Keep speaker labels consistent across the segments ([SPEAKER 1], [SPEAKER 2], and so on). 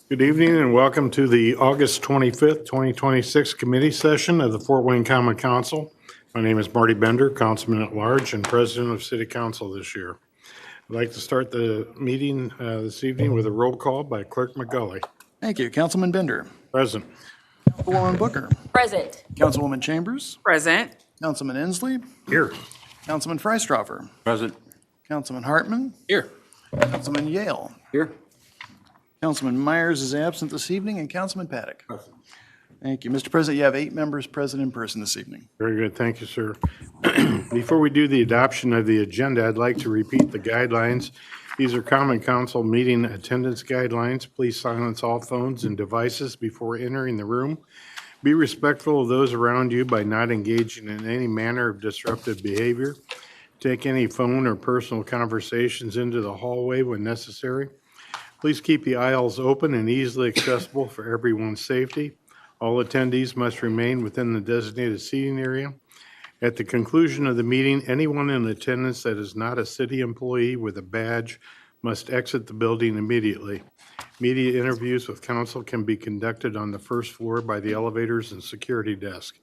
[SPEAKER 1] Good evening and welcome to the August 25th, 2026 committee session of the Fort Wayne Common Council. My name is Marty Bender, Councilman at Large and President of City Council this year. I'd like to start the meeting this evening with a roll call by Clerk McGully.
[SPEAKER 2] Thank you. Councilman Bender.
[SPEAKER 1] Present.
[SPEAKER 2] Councilwoman Booker.
[SPEAKER 3] Present.
[SPEAKER 2] Councilwoman Chambers.
[SPEAKER 3] Present.
[SPEAKER 2] Councilman Inslee.
[SPEAKER 1] Here.
[SPEAKER 2] Councilman Freistroffer.
[SPEAKER 4] Present.
[SPEAKER 2] Councilman Hartman.
[SPEAKER 4] Here.
[SPEAKER 2] Councilman Yale.
[SPEAKER 4] Here.
[SPEAKER 2] Councilman Myers is absent this evening, and Councilman Paddock. Present. Thank you. Mr. President, you have 8 members present in person this evening.
[SPEAKER 1] Very good. Thank you, sir. Before we do the adoption of the agenda, I'd like to repeat the guidelines. These are Common Council meeting attendance guidelines. Please silence all phones and devices before entering the room. Be respectful of those around you by not engaging in any manner of disruptive behavior. Take any phone or personal conversations into the hallway when necessary. Please keep the aisles open and easily accessible for everyone's safety. All attendees must remain within the designated seating area. At the conclusion of the meeting, anyone in attendance that is not a city employee with a badge must exit the building immediately. Media interviews with council can be conducted on the first floor by the elevators and security desk.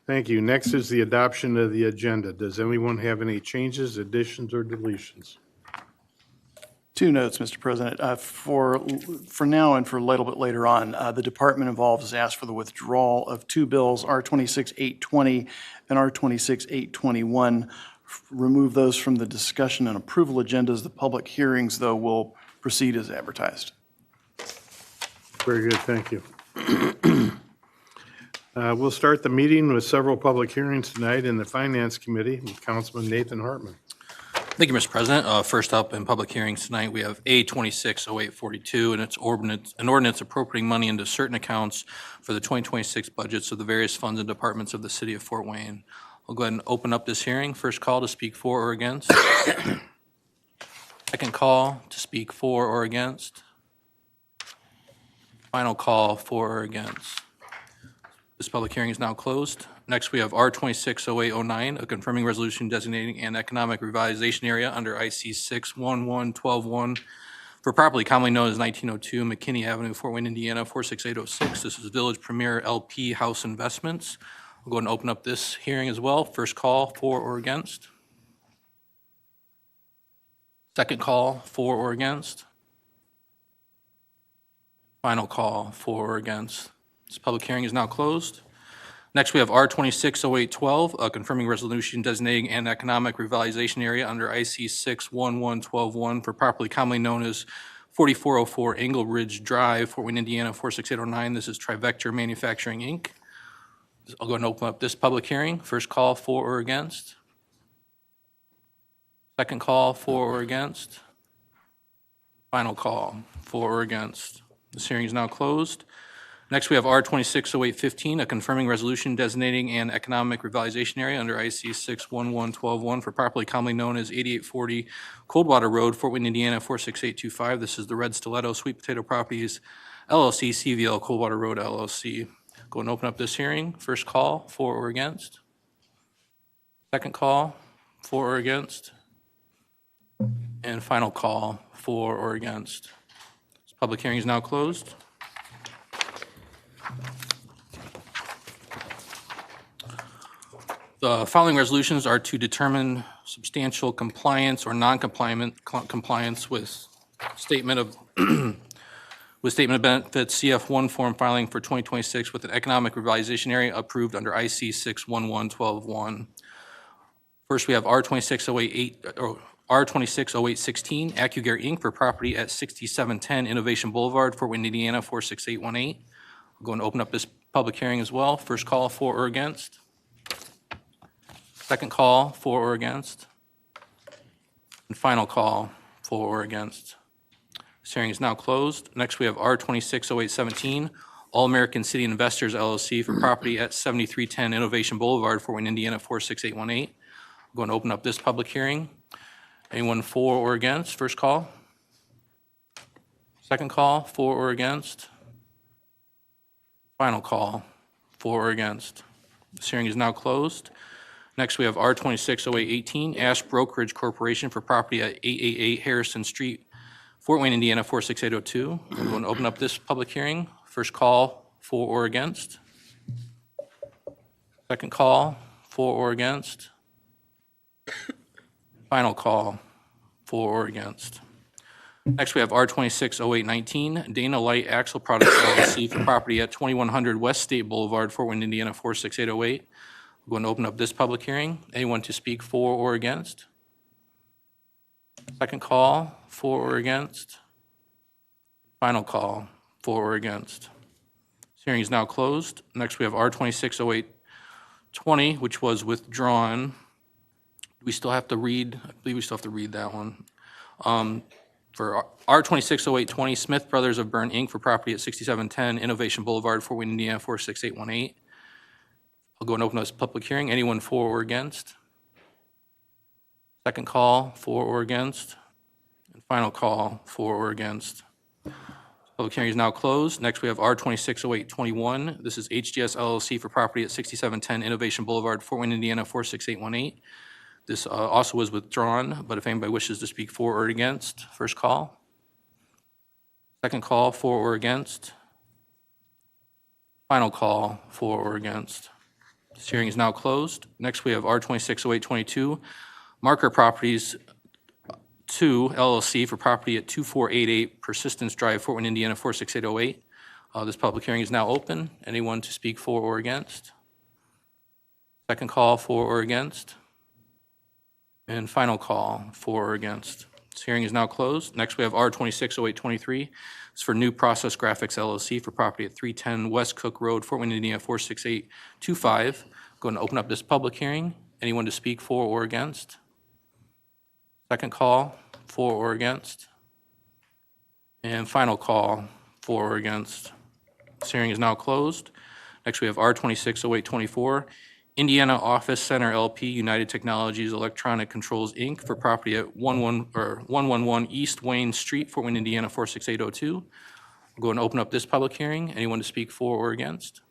[SPEAKER 1] Thank you. Next is the adoption of the agenda. Does anyone have any changes, additions, or deletions?
[SPEAKER 2] 2 notes, Mr. President. For now and for a little bit later on, the department involved has asked for the withdrawal of 2 bills, R-26-820 and R-26-821. Remove those from the discussion and approval agendas. The public hearings, though, will proceed as advertised.
[SPEAKER 1] Very good. Thank you. We'll start the meeting with several public hearings tonight in the Finance Committee with Councilman Nathan Hartman.
[SPEAKER 4] Thank you, Mr. President. First up in public hearings tonight, we have A-260842, and it's an ordinance appropriating money into certain accounts for the 2026 budgets of the various funds and departments of the city of Fort Wayne. I'll go ahead and open up this hearing. First call to speak for or against. Second call to speak for or against. Final call for or against. This public hearing is now closed. Next, we have R-260809, a confirming resolution designating an economic revitalization area under IC 61112 for property commonly known as 1902 McKinney Avenue, Fort Wayne, Indiana, 46806. This is Village Premier LP House Investments. I'll go ahead and open up this hearing as well. First call for or against. Second call for or against. Final call for or against. This public hearing is now closed. Next, we have R-260812, a confirming resolution designating an economic revitalization area under IC 61112 for property commonly known as 4404 Angle Ridge Drive, Fort Wayne, Indiana, 46809. This is Trivector Manufacturing, Inc. I'll go ahead and open up this public hearing. First call for or against. Second call for or against. Final call for or against. This hearing is now closed. Next, we have R-260815, a confirming resolution designating an economic revitalization area under IC 61112 for property commonly known as 8840 Coldwater Road, Fort Wayne, Indiana, 46825. This is the Red Stiletto Sweet Potato Properties, LLC, CVL Coldwater Road, LLC. Go and open up this hearing. First call, for or against. Second call, for or against. And final call, for or against. This public hearing is now closed. The following resolutions are to determine substantial compliance or non-compliance with statement of benefits CF1 form filing for 2026 with an economic revitalization area approved under IC 61112-1. First, we have R-260816, AccuGare Inc. for property at 6710 Innovation Boulevard, Fort Wayne, Indiana, 46818. I'll go and open up this public hearing as well. First call, for or against. Second call, for or against. And final call, for or against. This hearing is now closed. Next, we have R-260817, All American City Investors, LLC for property at 7310 Innovation Boulevard, Fort Wayne, Indiana, 46818. I'm going to open up this public hearing. Anyone for or against? First call. Second call, for or against. Final call, for or against. This hearing is now closed. Next, we have R-260818, Ash Brokerage Corporation for property at 888 Harrison Street, Fort Wayne, Indiana 46802. I'm going to open up this public hearing. First call, for or against. Second call, for or against. Final call, for or against. Next, we have R260819, Dana Light Axle Products LLC for property at 2100 West State Boulevard, Fort Wayne, Indiana 46808. I'm going to open up this public hearing. Anyone to speak for or against? Second call, for or against. Final call, for or against. This hearing is now closed. Next, we have R260820, which was withdrawn. Do we still have to read? I believe we still have to read that one. For R260820, Smith Brothers of Bern, Inc., for property at 6710 Innovation Boulevard, Fort Wayne, Indiana 46818. I'll go and open this public hearing. Anyone for or against? Second call, for or against. And final call, for or against. Public hearing is now closed. Next, we have R260821. This is HGS LLC for property at 6710 Innovation Boulevard, Fort Wayne, Indiana 46818. This also was withdrawn, but if anybody wishes to speak for or against, first call. Second call, for or against. Final call, for or against. This hearing is now closed. Next, we have R260822, Marker Properties 2 LLC for property at 2488 Persistence Drive, Fort Wayne, Indiana 46808. This public hearing is now open. Anyone to speak for or against? Second call, for or against. And final call, for or against. This hearing is now closed. Next, we have R260823. It's for New Process Graphics LLC for property at 310 West Cook Road, Fort Wayne, Indiana 46825. Going to open up this public hearing. Anyone to speak for or against? Second call, for or against. And final call, for or against. This hearing is now closed. Next, we have R260824. Indiana Office Center LP, United Technologies Electronic Controls, Inc., for property at 111 East Wayne Street, Fort Wayne, Indiana 46802. I'll go and open up this public hearing. Anyone to speak for or against?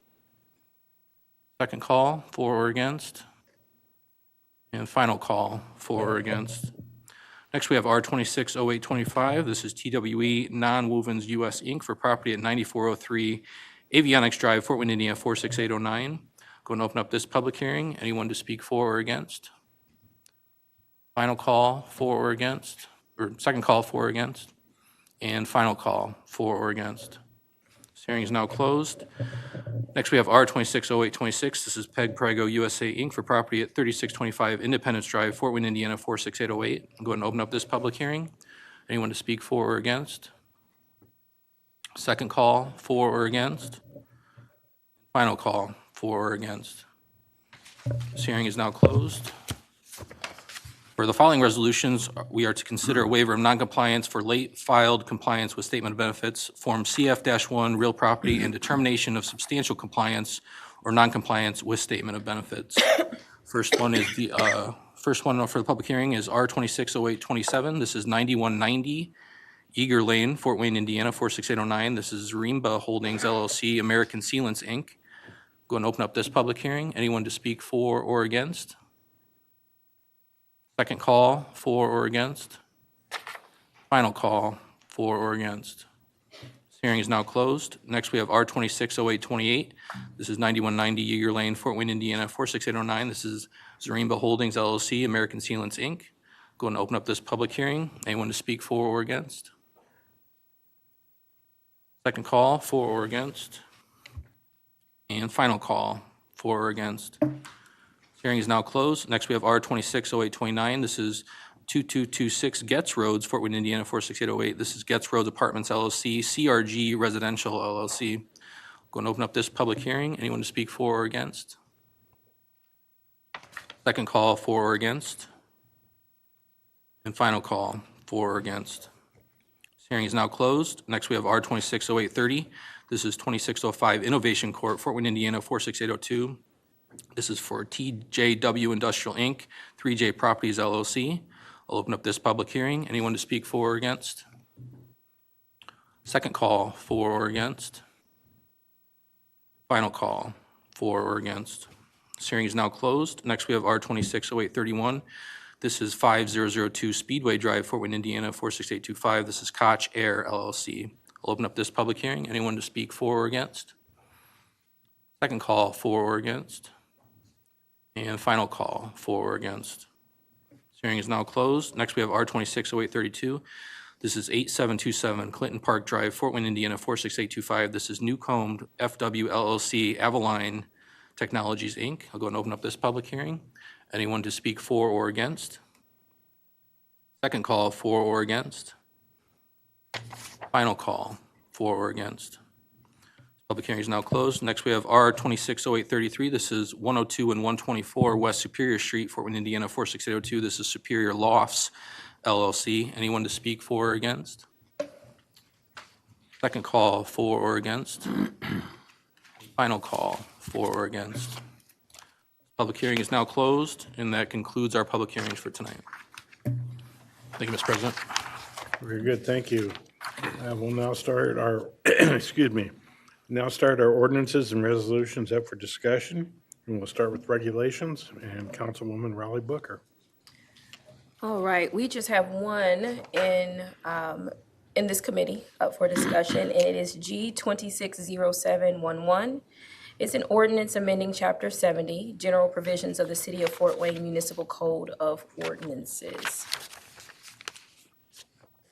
[SPEAKER 4] Second call, for or against. And final call, for or against. Next, we have R260825. This is TWE Non-Wovens US, Inc., for property at 9403 Avionics Drive, Fort Wayne, Indiana 46809. Going to open up this public hearing. Anyone to speak for or against? Final call, for or against, or second call, for or against, and final call, for or against. This hearing is now closed. Next, we have R260826. This is Peg Prego USA, Inc., for property at 3625 Independence Drive, Fort Wayne, Indiana 46808. I'm going to open up this public hearing. Anyone to speak for or against? Second call, for or against. Final call, for or against. This hearing is now closed. For the following resolutions, we are to consider a waiver of noncompliance for late filed compliance with statement of benefits, Form CF-1, real property, and determination of substantial compliance or noncompliance with statement of benefits. First one is first one for the public hearing is R260827. This is 9190 Eager Lane, Fort Wayne, Indiana 46809. This is Rimba Holdings LLC, American Sealants, Inc. Go and open up this public hearing. Anyone to speak for or against? Second call, for or against. Final call, for or against. This hearing is now closed. Next, we have R260828. This is 9190 Yeager Lane, Fort Wayne, Indiana 46809. This is Zarimba Holdings LLC, American Sealants, Inc. Go and open up this public hearing. Anyone to speak for or against? Second call, for or against. And final call, for or against. Hearing is now closed. Next, we have R260829. This is 2226 Getz Roads, Fort Wayne, Indiana 46808. This is Getz Roads Apartments LLC, CRG Residential LLC. Going to open up this public hearing. Anyone to speak for or against? Second call, for or against. And final call, for or against. This hearing is now closed. Next, we have R260830. This is 2605 Innovation Court, Fort Wayne, Indiana 46802. This is for TJW Industrial, Inc., 3J Properties LLC. I'll open up this public hearing. Anyone to speak for or against? Second call, for or against. Final call, for or against. This hearing is now closed. Next, we have R260831. This is 5002 Speedway Drive, Fort Wayne, Indiana, 46825. This is Koch Air LLC. I'll open up this public hearing. Anyone to speak for or against? Second call, for or against? And final call, for or against? This hearing is now closed. Next, we have R260832. This is 8727 Clinton Park Drive, Fort Wayne, Indiana, 46825. This is Newcomb FW LLC, Avaline Technologies, Inc. I'll go and open up this public hearing. Anyone to speak for or against? Second call, for or against? Final call, for or against? Public hearing is now closed. Next, we have R260833. This is 102 and 124 West Superior Street, Fort Wayne, Indiana, 46802. This is Superior Lofts LLC. Anyone to speak for or against? Second call, for or against? Final call, for or against? Public hearing is now closed, and that concludes our public hearings for tonight. Thank you, Mr. President.
[SPEAKER 1] Very good, thank you. We'll now start our, now start our ordinances and resolutions up for discussion. And we'll start with regulations and Councilwoman Raleigh Booker.
[SPEAKER 3] All right, we just have one in this committee up for discussion, and it is G260711. It's an ordinance amending Chapter 70, General Provisions of the City of Fort Wayne Municipal Code of Ordinances.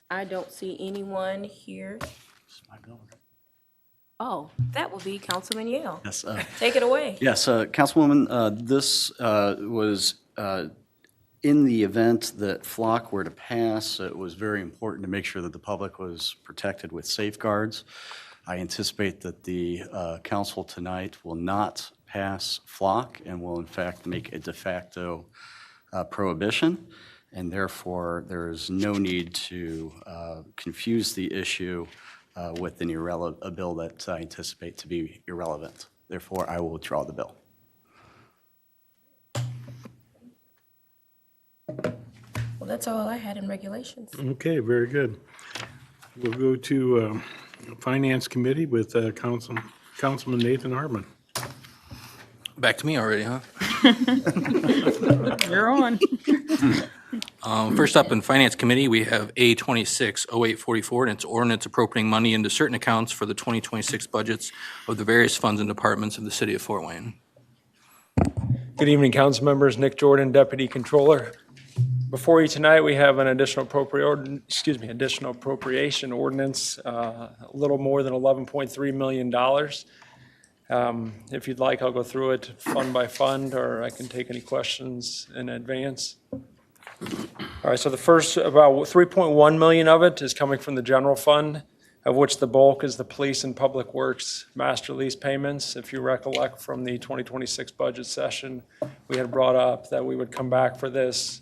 [SPEAKER 3] I don't see anyone here. Oh, that would be Councilman Yale.
[SPEAKER 5] Yes.
[SPEAKER 3] Take it away.
[SPEAKER 5] Yes, Councilwoman, this was in the event that FLOC were to pass, it was very important to make sure that the public was protected with safeguards. I anticipate that the council tonight will not pass FLOC and will in fact make a de facto prohibition, and therefore there is no need to confuse the issue with a bill that I anticipate to be irrelevant. Therefore, I will withdraw the bill.
[SPEAKER 3] Well, that's all I had in regulations.
[SPEAKER 1] Okay, very good. We'll go to Finance Committee with Councilman Nathan Hartman.
[SPEAKER 4] Back to me already, huh?
[SPEAKER 6] You're on.
[SPEAKER 4] First up in Finance Committee, we have A260844, and it's ordinance appropriating money into certain accounts for the 2026 budgets of the various funds and departments of the city of Fort Wayne.
[SPEAKER 6] Good evening, council members. Nick Jordan, Deputy Controller. Before you tonight, we have an additional appropriation ordinance, a little more than $11.3 million. If you'd like, I'll go through it fund by fund, or I can take any questions in advance. All right, so the first, about 3.1 million of it is coming from the general fund, of which the bulk is the police and public works master lease payments. If you recollect from the 2026 budget session, we had brought up that we would come back for this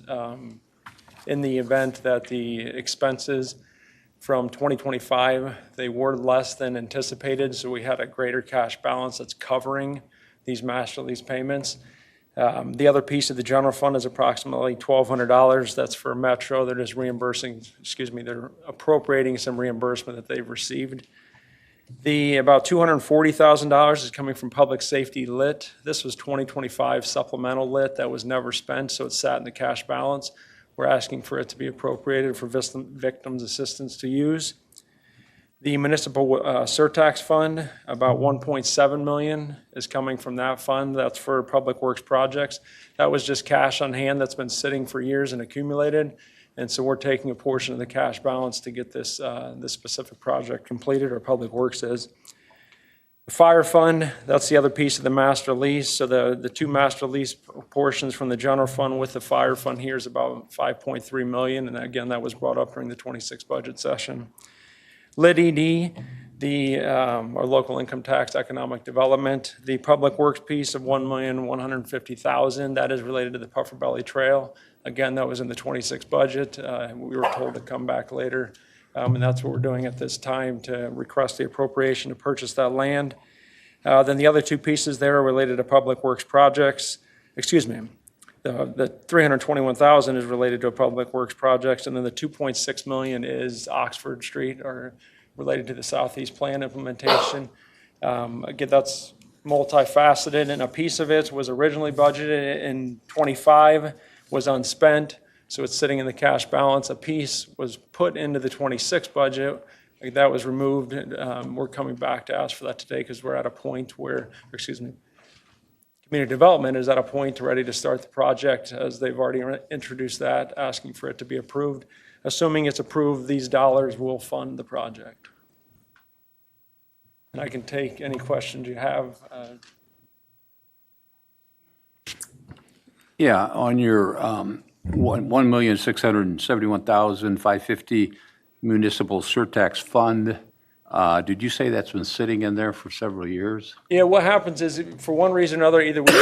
[SPEAKER 6] in the event that the expenses from 2025, they were less than anticipated, so we had a greater cash balance that's covering these master lease payments. The other piece of the general fund is approximately $1,200. That's for Metro. They're just they're appropriating some reimbursement that they've received. About $240,000 is coming from public safety lit. This was 2025 supplemental lit that was never spent, so it sat in the cash balance. We're asking for it to be appropriated for victims assistance to use. The municipal surtax fund, about 1.7 million is coming from that fund. That's for public works projects. That was just cash on hand that's been sitting for years and accumulated. And so we're taking a portion of the cash balance to get this specific project completed, or public works is. The fire fund, that's the other piece of the master lease. So the two master lease portions from the general fund with the fire fund here is about 5.3 million. And again, that was brought up during the 26 budget session. Lit ED, our local income tax economic development, the public works piece of $1,150,000, that is related to the Puffer Belly Trail. Again, that was in the 26 budget. We were told to come back later, and that's what we're doing at this time, to request the appropriation to purchase that land. Then the other two pieces there are related to public works projects. The $321,000 is related to public works projects, and then the $2.6 million is Oxford Street, or related to the Southeast Plan implementation. Again, that's multifaceted, and a piece of it was originally budgeted in 25, was unspent. So it's sitting in the cash balance. A piece was put into the 26 budget. That was removed. We're coming back to ask for that today because we're at a point where, community development is at a point ready to start the project, as they've already introduced that, asking for it to be approved. Assuming it's approved, these dollars will fund the project. And I can take any questions you have.
[SPEAKER 7] Yeah, on your 1,671,550 municipal surtax fund, did you say that's been sitting in there for several years?
[SPEAKER 6] Yeah, what happens is, for one reason or another, either we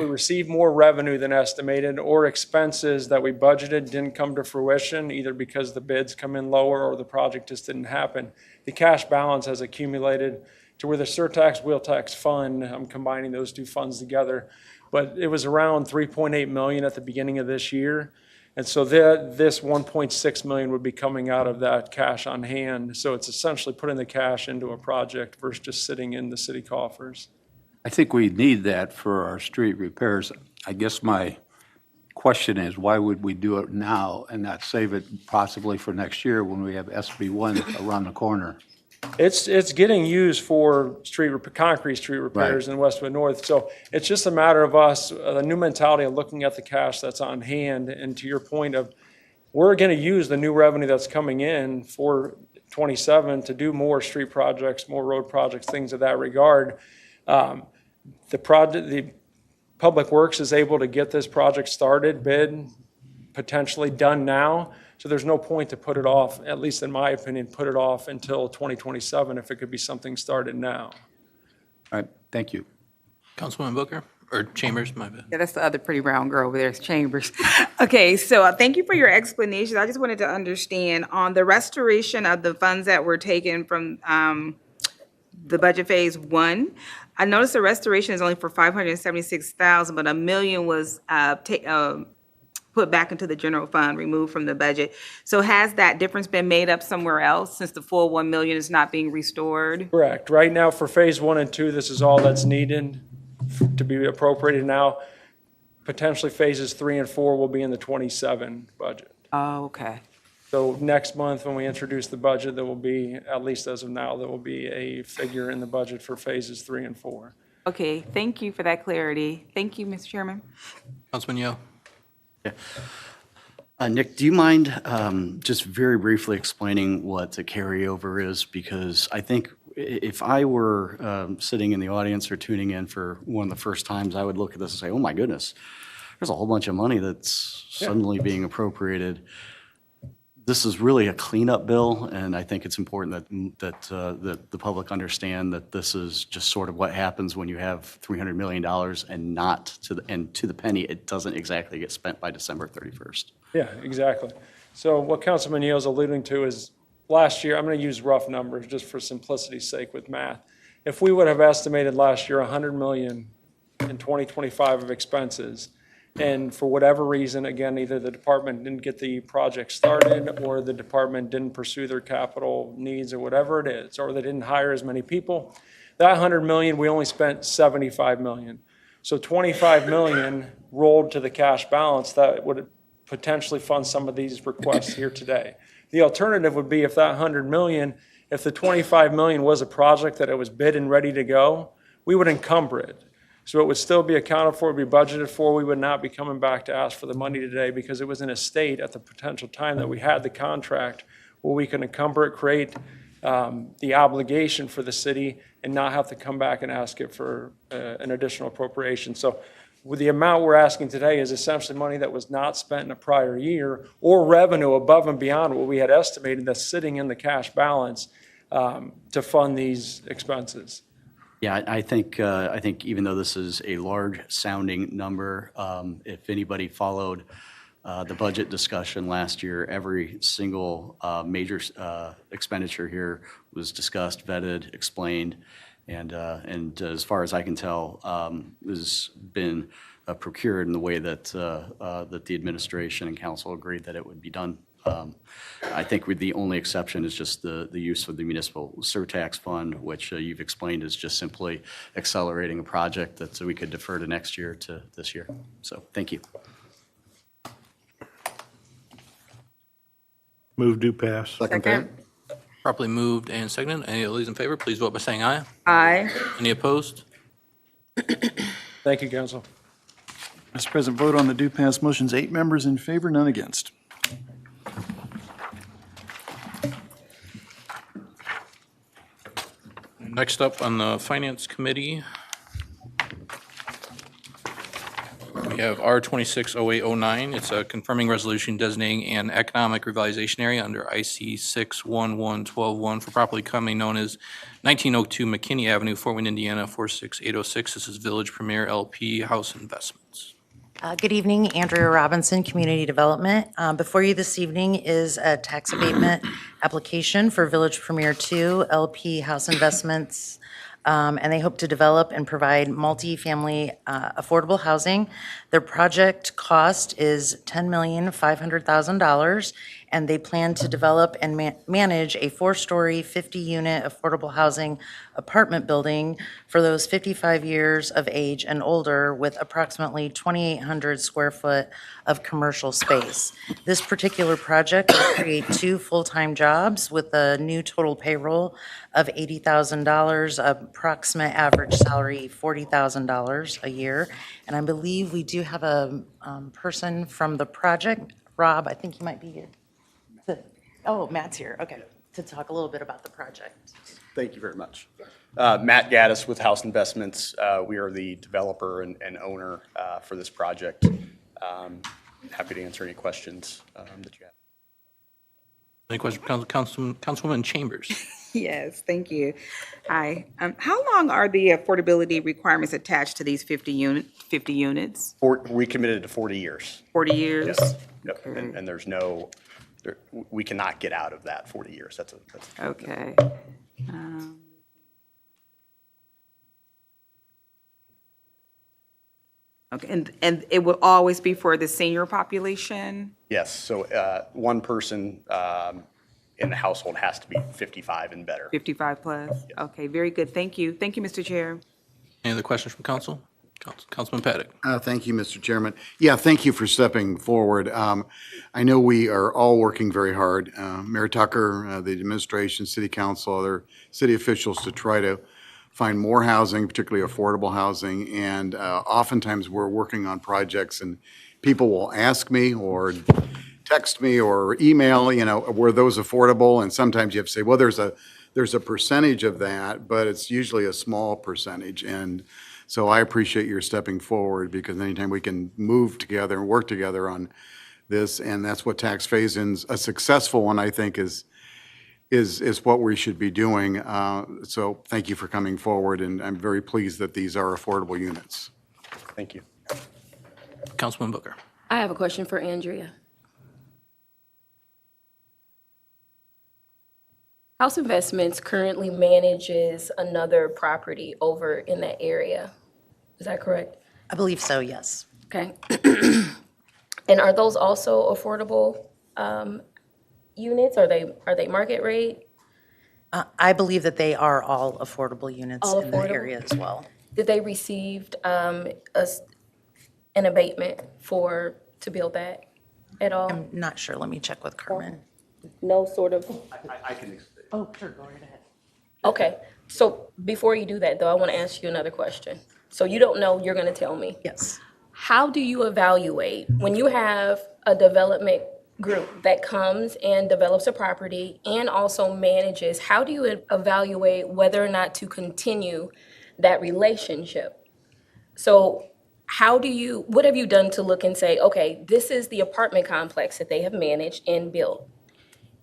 [SPEAKER 6] receive more revenue than estimated, or expenses that we budgeted didn't come to fruition, either because the bids come in lower or the project just didn't happen. The cash balance has accumulated to where the surtax, wheel tax fund, I'm combining those two funds together, but it was around 3.8 million at the beginning of this year. And so this 1.6 million would be coming out of that cash on hand. So it's essentially putting the cash into a project versus just sitting in the city coffers.
[SPEAKER 7] I think we need that for our street repairs. I guess my question is, why would we do it now and not save it possibly for next year when we have SB1 around the corner?
[SPEAKER 6] It's getting used for concrete street repairs in Westwood North. So it's just a matter of us, the new mentality of looking at the cash that's on hand. And to your point of, we're going to use the new revenue that's coming in for 27 to do more street projects, more road projects, things of that regard. The Public Works is able to get this project started, bid, potentially done now. So there's no point to put it off, at least in my opinion, put it off until 2027 if it could be something started now.
[SPEAKER 7] All right, thank you.
[SPEAKER 4] Councilwoman Booker, or Chambers, my bad.
[SPEAKER 8] Yeah, that's the other pretty brown girl over there, it's Chambers. Okay, so thank you for your explanation. I just wanted to understand on the restoration of the funds that were taken from the budget phase 1. I noticed the restoration is only for 576,000, but $1 million was put back into the general fund, removed from the budget. So has that difference been made up somewhere else since the full 1 million is not being restored?
[SPEAKER 6] Correct. Right now for phase 1 and 2, this is all that's needed to be appropriated now. Potentially phases 3 and 4 will be in the 27 budget.
[SPEAKER 8] Oh, okay.
[SPEAKER 6] So next month, when we introduce the budget, there will be, at least as of now, there will be a figure in the budget for phases 3 and 4.
[SPEAKER 8] Okay, thank you for that clarity. Thank you, Mr. Chairman.
[SPEAKER 4] Councilman Yo.
[SPEAKER 5] Yeah. Nick, do you mind just very briefly explaining what the carryover is? Because I think if I were sitting in the audience or tuning in for one of the first times, I would look at this and say, oh my goodness, there's a whole bunch of money that's suddenly being appropriated. This is really a cleanup bill, and I think it's important that the public understand that this is just sort of what happens when you have $300 million and not to the penny, it doesn't exactly get spent by December 31st.
[SPEAKER 6] Yeah, exactly. So what Councilman Neal's alluding to is last year, I'm going to use rough numbers just for simplicity's sake with math. If we would have estimated last year $100 million in 2025 of expenses, and for whatever reason, again, either the department didn't get the project started or the department didn't pursue their capital needs or whatever it is, or they didn't hire as many people, that $100 million, we only spent $75 million. So $25 million rolled to the cash balance that would potentially fund some of these requests here today. The alternative would be if that $100 million, if the $25 million was a project that it was bid and ready to go, we would encumber it. So it would still be accounted for, be budgeted for. We would not be coming back to ask for the money today because it was in a state at the potential time that we had the contract where we can encumber it, create the obligation for the city and not have to come back and ask it for an additional appropriation. So with the amount we're asking today is essentially money that was not spent in a prior year or revenue above and beyond what we had estimated that's sitting in the cash balance to fund these expenses.
[SPEAKER 5] Yeah, I think even though this is a large sounding number, if anybody followed the budget discussion last year, every single major expenditure here was discussed, vetted, explained, and as far as I can tell, has been procured in the way that that the administration and council agreed that it would be done. I think the only exception is just the use of the municipal surtax fund, which you've explained is just simply accelerating a project that so we could defer to next year to this year. So thank you.
[SPEAKER 1] Move to pass.
[SPEAKER 8] Second.
[SPEAKER 4] Properly moved and seconded. Any of those in favor, please vote by saying aye.
[SPEAKER 8] Aye.
[SPEAKER 4] Any opposed?
[SPEAKER 6] Thank you, council.
[SPEAKER 2] Mr. President, vote on the do pass motions, 8 members in favor, none against.
[SPEAKER 4] Next up on the Finance Committee, we have R260809. It's a confirming resolution designating an economic revitalization area under IC 61112-1 for properly commonly known as 1902 McKinney Avenue, Fort Wayne, Indiana, 46806. This is Village Premier LP House Investments.
[SPEAKER 9] Good evening, Andrea Robinson, Community Development. Before you this evening is a tax abatement application for Village Premier 2 LP House Investments, and they hope to develop and provide multifamily affordable housing. Their project cost is $10,500,000, and they plan to develop and manage a 4-story, 50-unit affordable housing apartment building for those 55 years of age and older with approximately 2,800 square foot of commercial space. This particular project will create 2 full-time jobs with a new total payroll of $80,000, approximate average salary $40,000 a year. And I believe we do have a person from the project. Rob, I think you might be here. Oh, Matt's here, okay, to talk a little bit about the project.
[SPEAKER 10] Thank you very much. Matt Gaddis with House Investments. We are the developer and owner for this project. Happy to answer any questions that you have.
[SPEAKER 4] Any questions, Councilwoman Chambers?
[SPEAKER 8] Yes, thank you. Hi. How long are the affordability requirements attached to these 50 units?
[SPEAKER 10] We committed to 40 years.
[SPEAKER 8] 40 years?
[SPEAKER 10] Yes. Yep. And there's no, we cannot get out of that 40 years. That's
[SPEAKER 8] Okay. Okay, and it will always be for the senior population?
[SPEAKER 10] yes. So one person in the household has to be 55 and better.
[SPEAKER 8] 55 plus? Okay, very good. Thank you. Thank you, Mr. Chair.
[SPEAKER 4] Any other questions from council? Councilman Paddock.
[SPEAKER 11] Thank you, Mr. Chairman. Yeah, thank you for stepping forward. I know we are all working very hard, Mayor Tucker, the administration, city council, other city officials, to try to find more housing, particularly affordable housing. And oftentimes we're working on projects and people will ask me or text me or email, were those affordable? And sometimes you have to say, well, there's a percentage of that, but it's usually a small percentage. And so I appreciate your stepping forward, because anytime we can move together and work together on this, and that's what tax phase-in's, a successful one, I think, is what we should be doing. So thank you for coming forward, and I'm very pleased that these are affordable units.
[SPEAKER 10] Thank you.
[SPEAKER 4] Councilman Booker.
[SPEAKER 3] I have a question for Andrea. House Investments currently manages another property over in that area. Is that correct?
[SPEAKER 9] I believe so, yes.
[SPEAKER 3] Okay. And are those also affordable units? Are they market rate?
[SPEAKER 9] I believe that they are all affordable units
[SPEAKER 3] All
[SPEAKER 9] in the
[SPEAKER 3] affordable?
[SPEAKER 9] area as well.
[SPEAKER 3] Did they receive an abatement to build that at all?
[SPEAKER 9] I'm not sure, let me check with Carmen.
[SPEAKER 3] No sort of?
[SPEAKER 10] I can explain.
[SPEAKER 9] Oh, sure, go right ahead.
[SPEAKER 3] Okay, so before you do that, though, I want to ask you another question. So you don't know, you're going to tell me.
[SPEAKER 9] Yes.
[SPEAKER 3] How do you evaluate, when you have a development group that comes and develops a property and also manages, how do you evaluate whether or not to continue that relationship? So what have you done to look and say, okay, this is the apartment complex that they have managed and built.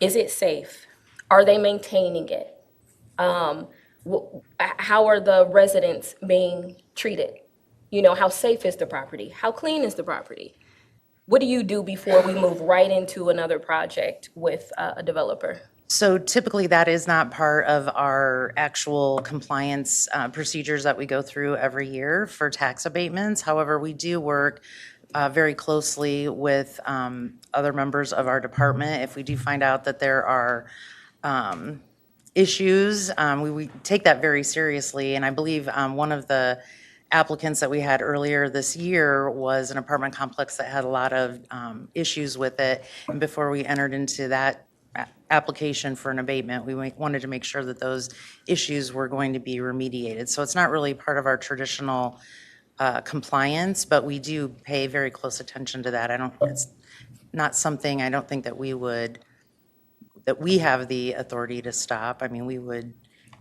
[SPEAKER 3] Is it safe? Are they maintaining it? How are the residents being treated? How safe is the property? How clean is the property? What do you do before we move right into another project with a developer?
[SPEAKER 9] So typically that is not part of our actual compliance procedures that we go through every year for tax abatements. However, we do work very closely with other members of our department. If we do find out that there are issues, we take that very seriously. And I believe one of the applicants that we had earlier this year was an apartment complex that had a lot of issues with it. And before we entered into that application for an abatement. We wanted to make sure that those issues were going to be remediated. So it's not really part of our traditional compliance, but we do pay very close attention to that. It's not something I don't think that we have the authority to stop. I mean, we would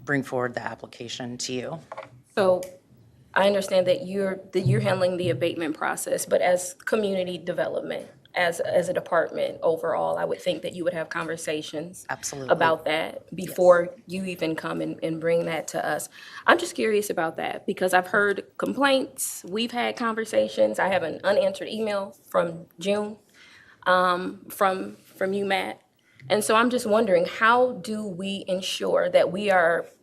[SPEAKER 9] bring forward the application to you.
[SPEAKER 3] So I understand that you're handling the abatement process, but as community development, as a department overall, I would think that you would have conversations
[SPEAKER 9] Absolutely.
[SPEAKER 3] about that before you even come and bring that to us. I'm just curious about that because I've heard complaints, we've had conversations. I have an unanswered email from June from you, Matt. And so I'm just wondering, how do we ensure that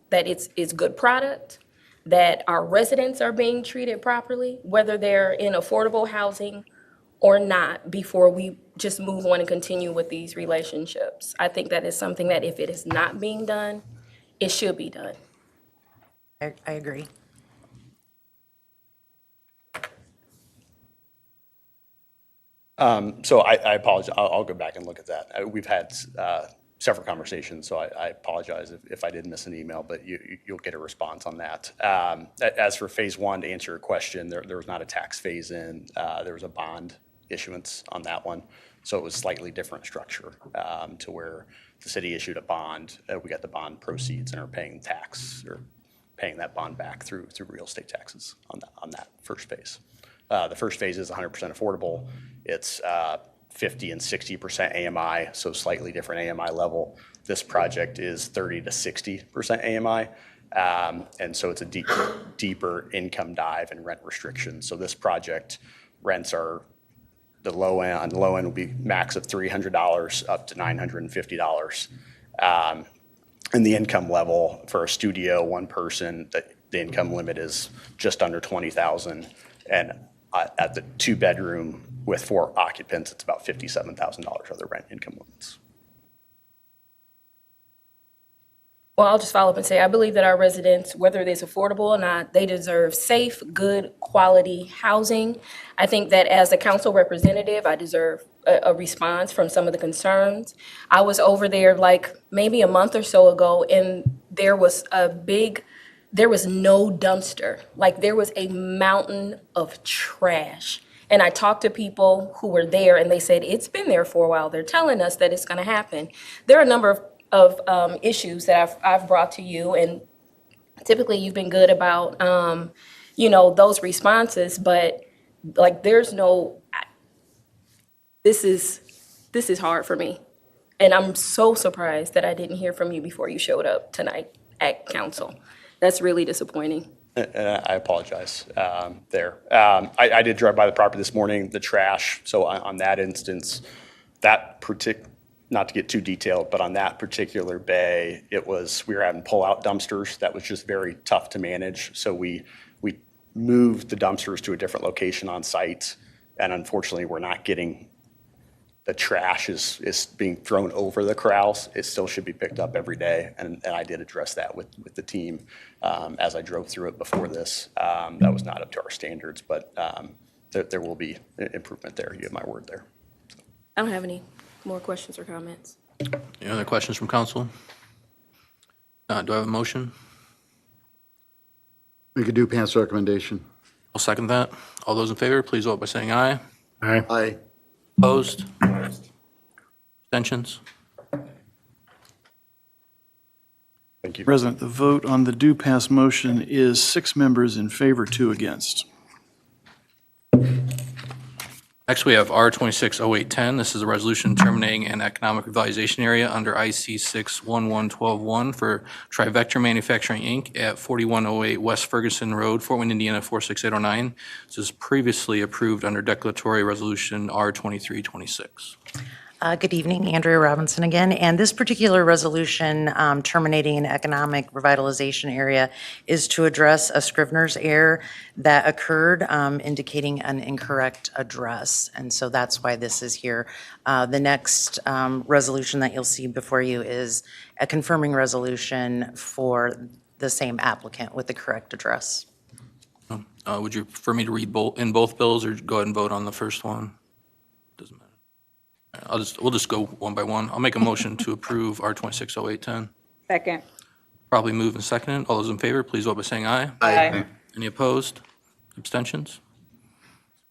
[SPEAKER 3] that it's good product, that our residents are being treated properly, whether they're in affordable housing or not, before we just move on and continue with these relationships? I think that is something that if it is not being done, it should be done.
[SPEAKER 9] I agree.
[SPEAKER 10] So I apologize. I'll go back and look at that. We've had several conversations, so I apologize if I did miss an email, but you'll get a response on that. As for phase one, to answer your question, there was not a tax phase in. There was a bond issuance on that one. So it was slightly different structure to where the city issued a bond. We got the bond proceeds and are paying tax or paying that bond back through real estate taxes on that first phase. The first phase is 100% affordable. It's 50 and 60% AMI, so slightly different AMI level. This project is 30 to 60% AMI. And so it's a deeper income dive and rent restrictions. So this project rents are the low end. On the low end will be max of $300 up to $950. And the income level for a studio, one person, the income limit is just under $20,000. And at the 2-bedroom with 4 occupants, it's about $57,000 are the rent income limits.
[SPEAKER 3] Well, I'll just follow up and say, I believe that our residents, whether it is affordable or not, they deserve safe, good, quality housing. I think that as a council representative, I deserve a response from some of the concerns. I was over there like maybe a month or so ago, and there was no dumpster. Like, there was a mountain of trash. And I talked to people who were there, and they said, it's been there for a while. They're telling us that it's gonna happen. There are a number of issues that I've brought to you, and typically you've been good about, those responses, but like, this is hard for me. And I'm so surprised that I didn't hear from you before you showed up tonight at council. That's really disappointing.
[SPEAKER 10] I apologize there. I did drive by the property this morning, the trash. So on that instance, not to get too detailed, but on that particular bay, we were having pull-out dumpsters. That was just very tough to manage. So we moved the dumpsters to a different location on site. And unfortunately, we're not getting, the trash is being thrown over the corrals. It still should be picked up every day. And I did address that with the team as I drove through it before this. That was not up to our standards, but there will be improvement there. You have my word there.
[SPEAKER 3] I don't have any more questions or comments.
[SPEAKER 4] Any other questions from council? Do I have a motion?
[SPEAKER 11] We could do pass recommendation.
[SPEAKER 4] I'll second that. All those in favor, please vote by saying aye.
[SPEAKER 1] Aye.
[SPEAKER 11] Aye.
[SPEAKER 4] Opposed? Abstentions?
[SPEAKER 10] Thank you.
[SPEAKER 2] President, the vote on the do pass motion is 6 members in favor, 2 against.
[SPEAKER 4] Next, we have R260810. This is a resolution terminating an economic revitalization area under IC 61112-1 for Trivector Manufacturing, Inc. at 4108 West Ferguson Road, Fort Wayne, Indiana 46809. This is previously approved under declaratory resolution R2326.
[SPEAKER 9] Good evening, Andrea Robinson again. And this particular resolution terminating an economic revitalization area is to address a Scrivener's error that occurred indicating an incorrect address. And so that's why this is here. The next resolution that you'll see before you is a confirming resolution for the same applicant with the correct address.
[SPEAKER 4] Would you prefer me to read in both bills or go ahead and vote on the first one? Doesn't matter. We'll just go one by one. I'll make a motion to approve R260810.
[SPEAKER 8] Second.
[SPEAKER 4] Probably moved and seconded. All those in favor, please vote by saying aye.
[SPEAKER 8] Aye.
[SPEAKER 4] Any opposed? Abstentions?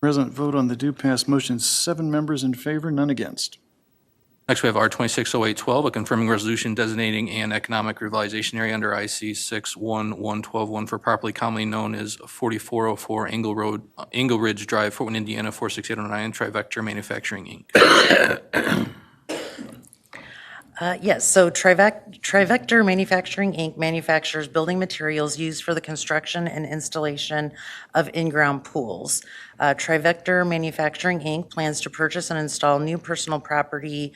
[SPEAKER 2] President, vote on the do pass motion, 7 members in favor, none against.
[SPEAKER 4] Next, we have R260812, a confirming resolution designating an economic revitalization area under IC 61112 for property commonly known as 4404 Engle Ridge Drive, Fort Wayne, Indiana 46809, Trivector Manufacturing, Inc.
[SPEAKER 9] Yes, so Trivector Manufacturing, Inc. manufactures building materials used for the construction and installation of in-ground pools. Trivector Manufacturing, Inc. plans to purchase and install new personal property,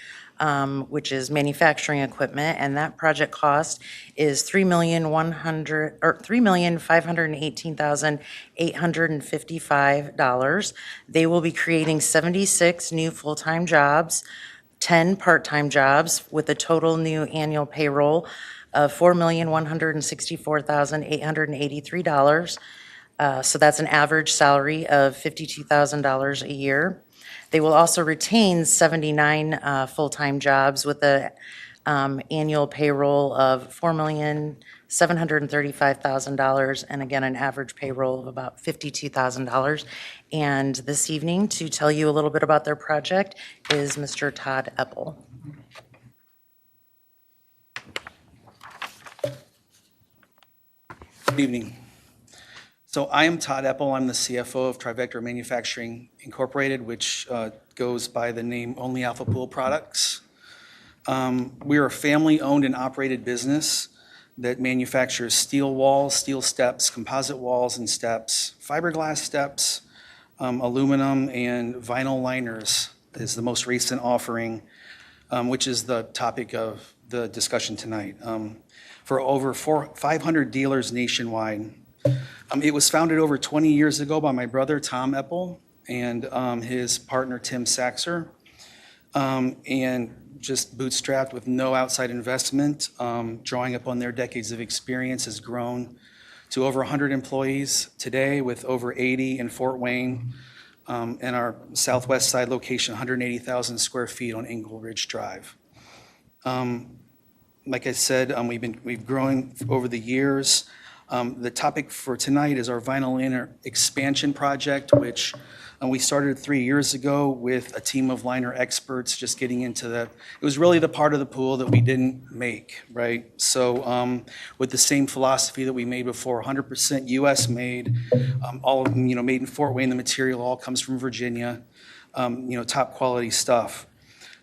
[SPEAKER 9] which is manufacturing equipment, and that project cost is $3,518,855. They will be creating 76 new full-time jobs, 10 part-time jobs with a total new annual payroll of $4,164,883. So that's an average salary of $52,000 a year. They will also retain 79 full-time jobs with a annual payroll of $4,735,000, and again, an average payroll of about $52,000. And this evening, to tell you a little bit about their project, is Mr. Todd Eppel.
[SPEAKER 12] Good evening. So I am Todd Eppel. I'm the CFO of Trivector Manufacturing Incorporated, which goes by the name Only Alpha Pool Products. We are a family-owned and operated business that manufactures steel walls, steel steps, composite walls and steps, fiberglass steps, aluminum, and vinyl liners is the most recent offering, which is the topic of the discussion tonight. For over 500 dealers nationwide. It was founded over 20 years ago by my brother, Tom Eppel, and his partner, Tim Saxer, and just bootstrapped with no outside investment, drawing upon their decades of experience, has grown to over 100 employees today, with over 80 in Fort Wayne, and our southwest side location, 180,000 square feet on Engle Ridge Drive. Like I said, we've grown over the years. The topic for tonight is our vinyl liner expansion project, which we started 3 years ago with a team of liner experts, just getting into it was really the part of the pool that we didn't make, right? So with the same philosophy that we made before, 100% US made, all made in Fort Wayne, the material all comes from Virginia, top quality stuff.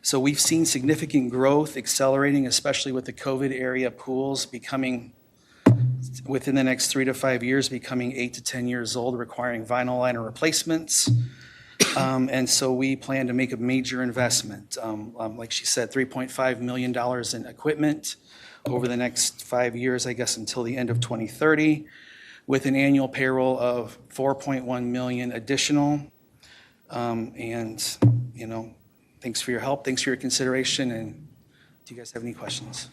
[SPEAKER 12] So we've seen significant growth accelerating, especially with the COVID area pools becoming, within the next 3 to 5 years, becoming 8 to 10 years old, requiring vinyl liner replacements. And so we plan to make a major investment. Like she said, $3.5 million in equipment over the next 5 years, I guess, until the end of 2030, with an annual payroll of $4.1 million additional. Thanks for your help. Thanks for your consideration. And do you guys have any questions?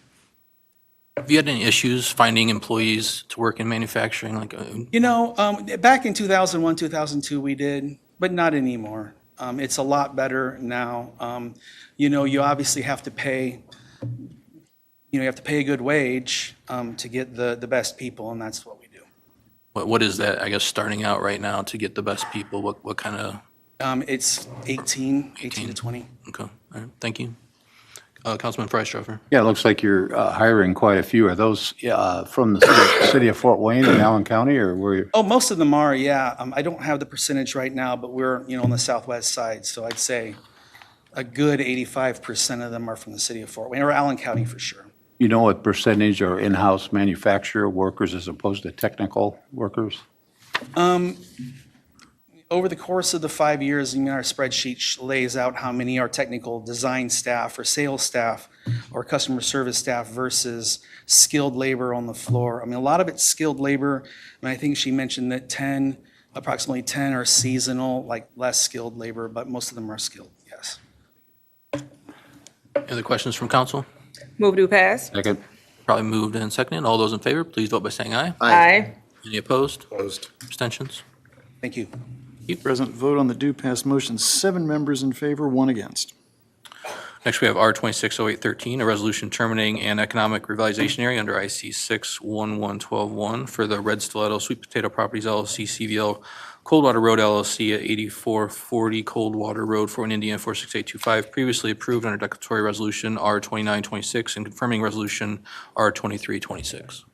[SPEAKER 4] Have you had any issues finding employees to work in manufacturing?
[SPEAKER 12] Back in 2001, 2002, we did, but not anymore. It's a lot better now. You obviously have to pay, a good wage to get the best people, and that's what we do.
[SPEAKER 4] What is that, I guess, starting out right now to get the best people? What kind of?
[SPEAKER 12] It's 18 to 20.
[SPEAKER 4] Okay, all right, thank you. Councilman Freistrofer.
[SPEAKER 7] Yeah, it looks like you're hiring quite a few. Are those from the city of Fort Wayne and Allen County, or were you?
[SPEAKER 12] Oh, most of them are, yeah. I don't have the percentage right now, but we're, on the southwest side, so I'd say a good 85% of them are from the city of Fort Wayne, or Allen County for sure.
[SPEAKER 7] You know what percentage are in-house manufacturer workers as opposed to technical workers?
[SPEAKER 12] Over the course of the 5 years, our spreadsheet lays out how many are technical design staff or sales staff or customer service staff versus skilled labor on the floor. A lot of it's skilled labor, and I think she mentioned that approximately 10 are seasonal, like less skilled labor, but most of them are skilled, yes.
[SPEAKER 4] Any other questions from council?
[SPEAKER 8] Move to pass.
[SPEAKER 7] Second.
[SPEAKER 4] Probably moved and seconded. All those in favor, please vote by saying aye.
[SPEAKER 8] Aye.
[SPEAKER 4] Any opposed?
[SPEAKER 1] Opposed.
[SPEAKER 4] Abstentions?
[SPEAKER 12] Thank you.
[SPEAKER 2] President, vote on the do pass motion, 7 members in favor, 1 against.
[SPEAKER 4] Next, we have R260813, a resolution terminating an economic revitalization area under IC 61112-1 for the Red Stiletto Sweet Potato Properties LLC, CVL Coldwater Road LLC at 8440 Coldwater Road, Fort Wayne, Indiana 46825, previously approved under declaratory resolution R2926 and confirming resolution R2326.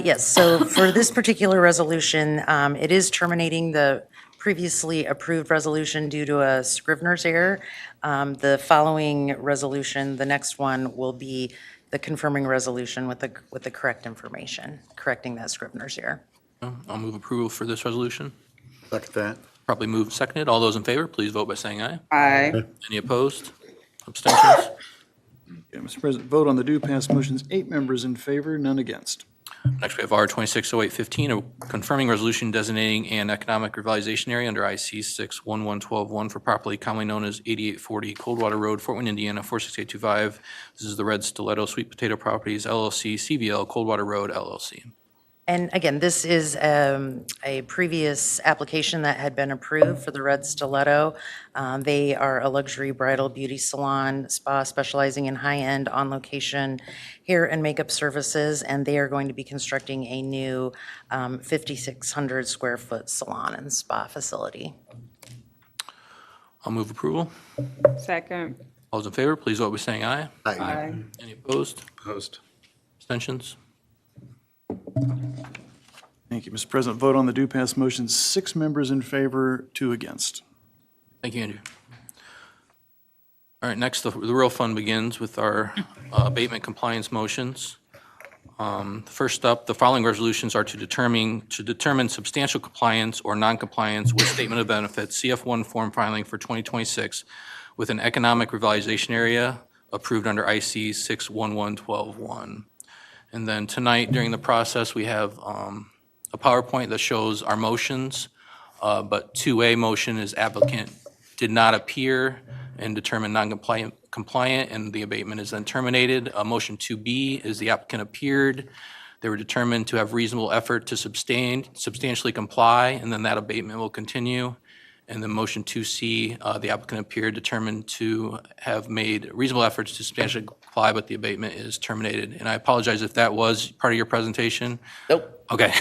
[SPEAKER 9] Yes, so for this particular resolution, it is terminating the previously approved resolution due to a scrivener's error. The following resolution, the next one, will be the confirming resolution with the correct information, correcting that scrivener's error.
[SPEAKER 4] I'll move approval for this resolution.
[SPEAKER 11] Second that.
[SPEAKER 4] Probably moved and seconded. All those in favor, please vote by saying aye.
[SPEAKER 8] Aye.
[SPEAKER 4] Any opposed? Abstentions?
[SPEAKER 2] Okay, Mr. President, vote on the due pass motions, 8 members in favor, none against.
[SPEAKER 4] Next, we have R260815, a confirming resolution designating an economic revitalization area under IC 61112-1 for property commonly known as 8840 Coldwater Road, Fort Wayne, Indiana 46825. This is the Red Stiletto Sweet Potato Properties LLC, CVL Coldwater Road LLC.
[SPEAKER 9] And again, this is a previous application that had been approved for the Red Stiletto. They are a luxury bridal beauty salon spa specializing in high-end, on-location hair and makeup services, and they are going to be constructing a new 5,600 square foot salon and spa facility.
[SPEAKER 4] I'll move approval.
[SPEAKER 8] Second.
[SPEAKER 4] All those in favor, please vote by saying aye.
[SPEAKER 8] Aye.
[SPEAKER 4] Any opposed?
[SPEAKER 1] Opposed.
[SPEAKER 4] Abstentions?
[SPEAKER 2] Thank you, Mr. President. Vote on the due pass motions, 6 members in favor, 2 against.
[SPEAKER 4] Thank you, Andrew. All right, next, the real fun begins with our abatement compliance motions. First up, the following resolutions are to determine substantial compliance or noncompliance with statement of benefits, CF1 form filing for 2026 with an economic revitalization area approved under IC 61112-1. And then tonight, during the process, we have a PowerPoint that shows our motions, but 2A motion is applicant did not appear and determined non-compliant, and the abatement is then terminated. Motion 2B is the applicant appeared. They were determined to have reasonable effort to substantially comply, and then that abatement will continue. And then motion 2C, the applicant appeared, determined to have made reasonable efforts to substantially comply, but the abatement is terminated. And I apologize if that was part of your presentation.
[SPEAKER 13] Nope.
[SPEAKER 4] Okay.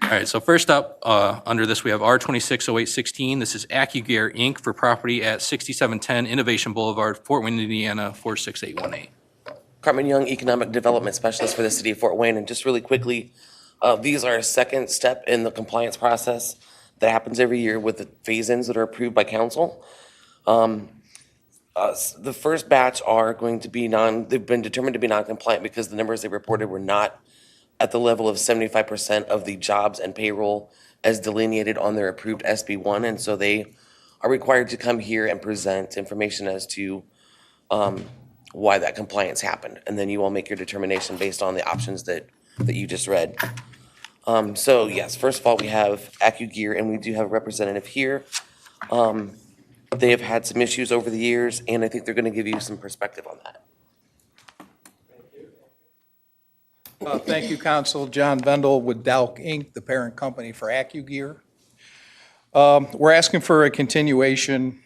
[SPEAKER 4] All right, so first up, under this, we have R260816. This is AccuGear, Inc. for property at 6710 Innovation Boulevard, Fort Wayne, Indiana, 46818.
[SPEAKER 13] Carmen Young, Economic Development Specialist for the City of Fort Wayne. And just really quickly, these are a second step in the compliance process that happens every year with the phase-ins that are approved by council. The first batch are going to be they've been determined to be non-compliant because the numbers they reported were not at the level of 75% of the jobs and payroll as delineated on their approved SB1. And so they are required to come here and present information as to why that compliance happened. And then you all make your determination based on the options that you just read. So yes, first of all, we have AccuGear, and we do have a representative here. They have had some issues over the years, and I think they're going to give you some perspective on that.
[SPEAKER 14] Thank you, Council. John Vendel with Dalk Inc., the parent company for AccuGear. We're asking for a continuation.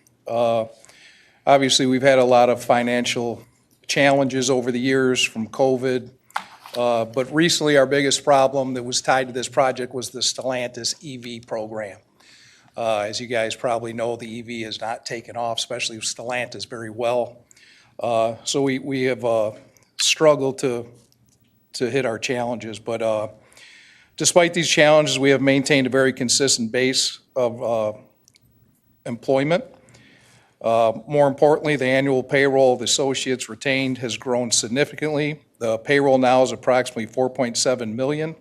[SPEAKER 14] Obviously, we've had a lot of financial challenges over the years from COVID. But recently, our biggest problem that was tied to this project was the Stellantis EV program. As you guys probably know, the EV has not taken off, especially with Stellantis, very well. So we have struggled to hit our challenges. But despite these challenges, we have maintained a very consistent base of employment. More importantly, the annual payroll of the associates retained has grown significantly. The payroll now is approximately $4.7 million.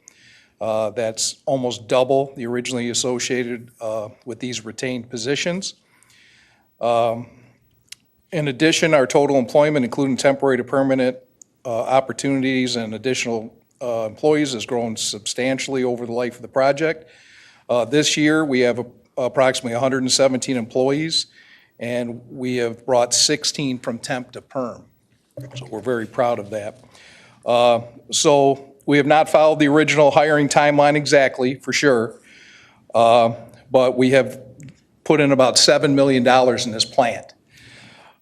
[SPEAKER 14] That's almost double the originally associated with these retained positions. In addition, our total employment, including temporary to permanent opportunities and additional employees, has grown substantially over the life of the project. This year, we have approximately 117 employees, and we have brought 16 from temp to perm. So we're very proud of that. So we have not followed the original hiring timeline exactly, for sure, but we have put in about $7 million in this plant.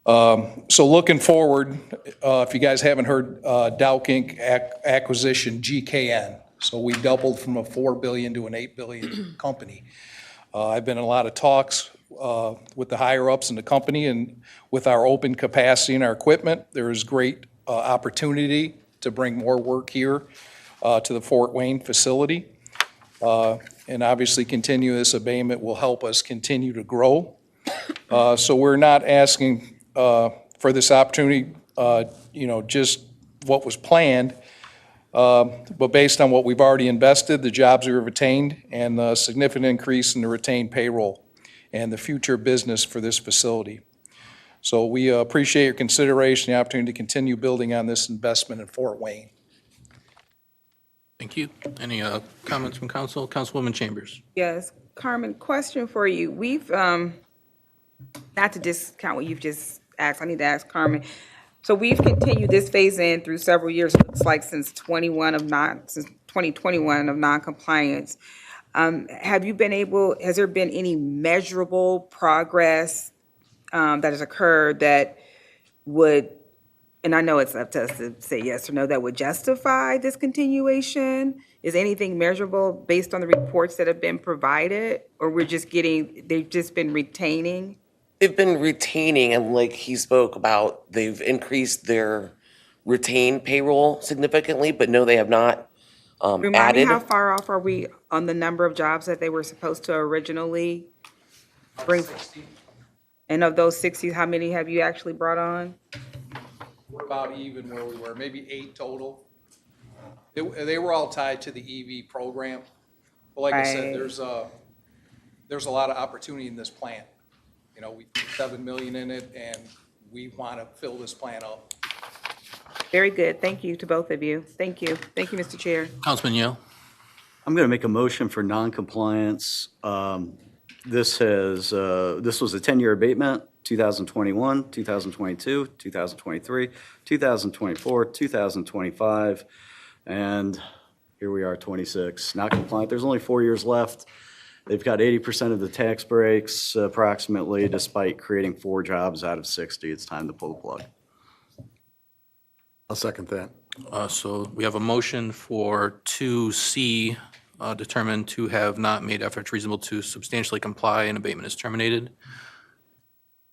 [SPEAKER 14] So looking forward, if you guys haven't heard, Dauch Inc. acquisition GKN. So we doubled from a $4 billion to an $8 billion company. I've been in a lot of talks with the higher-ups in the company, and with our open capacity and our equipment, there is great opportunity to bring more work here to the Fort Wayne facility. And obviously, continuous abatement will help us continue to grow. So we're not asking for this opportunity, just what was planned, but based on what we've already invested, the jobs we've retained, and the significant increase in the retained payroll and the future business for this facility. So we appreciate your consideration, the opportunity to continue building on this investment in Fort Wayne.
[SPEAKER 4] Thank you. Any comments from council? Councilwoman Chambers.
[SPEAKER 8] Yes, Carmen, question for you. We've, not to discount what you've just asked, I need to ask Carmen. So we've continued this phase in through several years, it looks like since 2021 of non-compliance. Have you been able, has there been any measurable progress that has occurred that would, and I know it's up to us to say yes or no, that would justify this continuation? Is anything measurable based on the reports that have been provided, or they've just been retaining?
[SPEAKER 13] They've been retaining, and like he spoke about, they've increased their retained payroll significantly, but no, they have not
[SPEAKER 8] Remind me,
[SPEAKER 13] added.
[SPEAKER 8] how far off are we on the number of jobs that they were supposed to originally bring?
[SPEAKER 14] 60.
[SPEAKER 8] And of those 60, how many have you actually brought on?
[SPEAKER 14] We're about even where we were, maybe 8 total. They were all tied to the EV program. But like I said, there's a lot of opportunity in this plant. We put $7 million in it, and we want to fill this plant up.
[SPEAKER 8] Very good. Thank you to both of you. Thank you. Thank you, Mr. Chair.
[SPEAKER 4] Councilman Yale.
[SPEAKER 5] I'm going to make a motion for noncompliance. This was a 10-year abatement, 2021, 2022, 2023, 2024, 2025, and here we are, 26. Not compliant. There's only 4 years left. They've got 80% of the tax breaks approximately, despite creating 4 jobs out of 60. It's time to pull the plug.
[SPEAKER 11] I'll second that.
[SPEAKER 4] So we have a motion for 2C, determined to have not made efforts reasonable to substantially comply and abatement is terminated.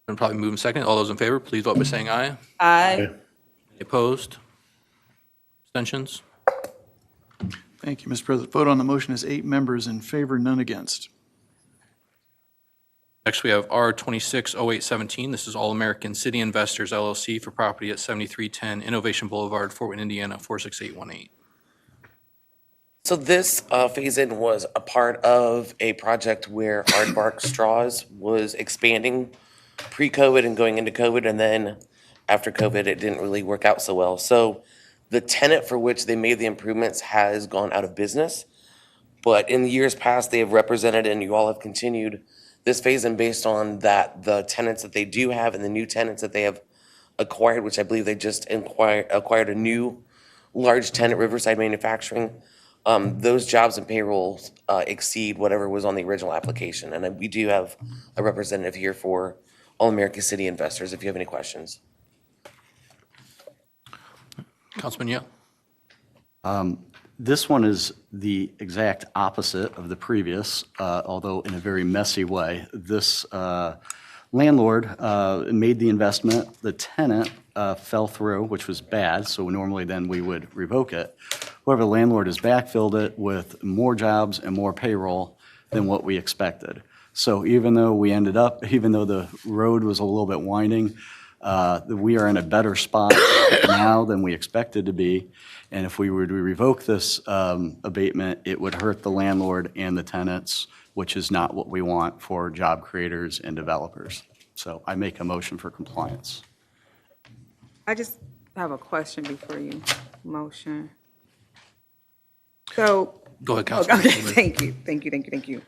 [SPEAKER 4] And probably move in second. All those in favor, please vote by saying aye.
[SPEAKER 8] Aye.
[SPEAKER 4] Any opposed? Abstentions?
[SPEAKER 2] Thank you, Mr. President. Vote on the motion is 8 members in favor, none against.
[SPEAKER 4] Next, we have R260817. This is All American City Investors LLC for property at 7310 Innovation Boulevard, Fort Wayne, Indiana, 46818.
[SPEAKER 13] So this phase-in was a part of a project where Aardvark Straws was expanding pre-COVID and going into COVID, and then after COVID, it didn't really work out so well. So the tenant for which they made the improvements has gone out of business, but in the years past, they have represented, and you all have continued this phase-in based on that, the tenants that they do have and the new tenants that they have acquired, which I believe they just acquired a new large tenant, Riverside Manufacturing. Those jobs and payrolls exceed whatever was on the original application. And we do have a representative here for All American City Investors, if you have any questions.
[SPEAKER 4] Councilman Yale.
[SPEAKER 5] This one is the exact opposite of the previous, although in a very messy way. This landlord made the investment. The tenant fell through, which was bad, so normally then we would revoke it. However, the landlord has backfilled it with more jobs and more payroll than what we expected. So even though the road was a little bit winding, we are in a better spot now than we expected to be. And if we were to revoke this abatement, it would hurt the landlord and the tenants, which is not what we want for job creators and developers. So I make a motion for compliance.
[SPEAKER 8] I just have a question before you motion. So.
[SPEAKER 4] Go ahead, Councilman.
[SPEAKER 8] Okay, thank you.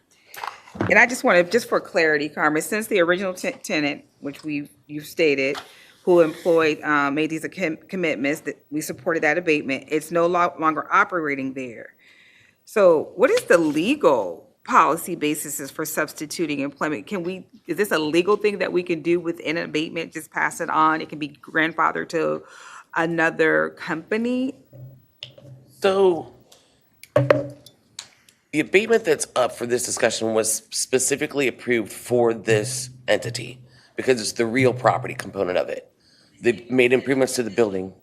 [SPEAKER 8] And I just want to, just for clarity, Carmen, since the original tenant, which you've stated, who employed, made these commitments, that we supported that abatement, it's no longer operating there. So what is the legal policy basis is for substituting employment. Is this a legal thing that we can do within an abatement, just pass it on? It can be grandfathered to another company?
[SPEAKER 13] So the abatement that's up for this discussion was specifically approved for this entity because it's the real property component of it. They made improvements to the building.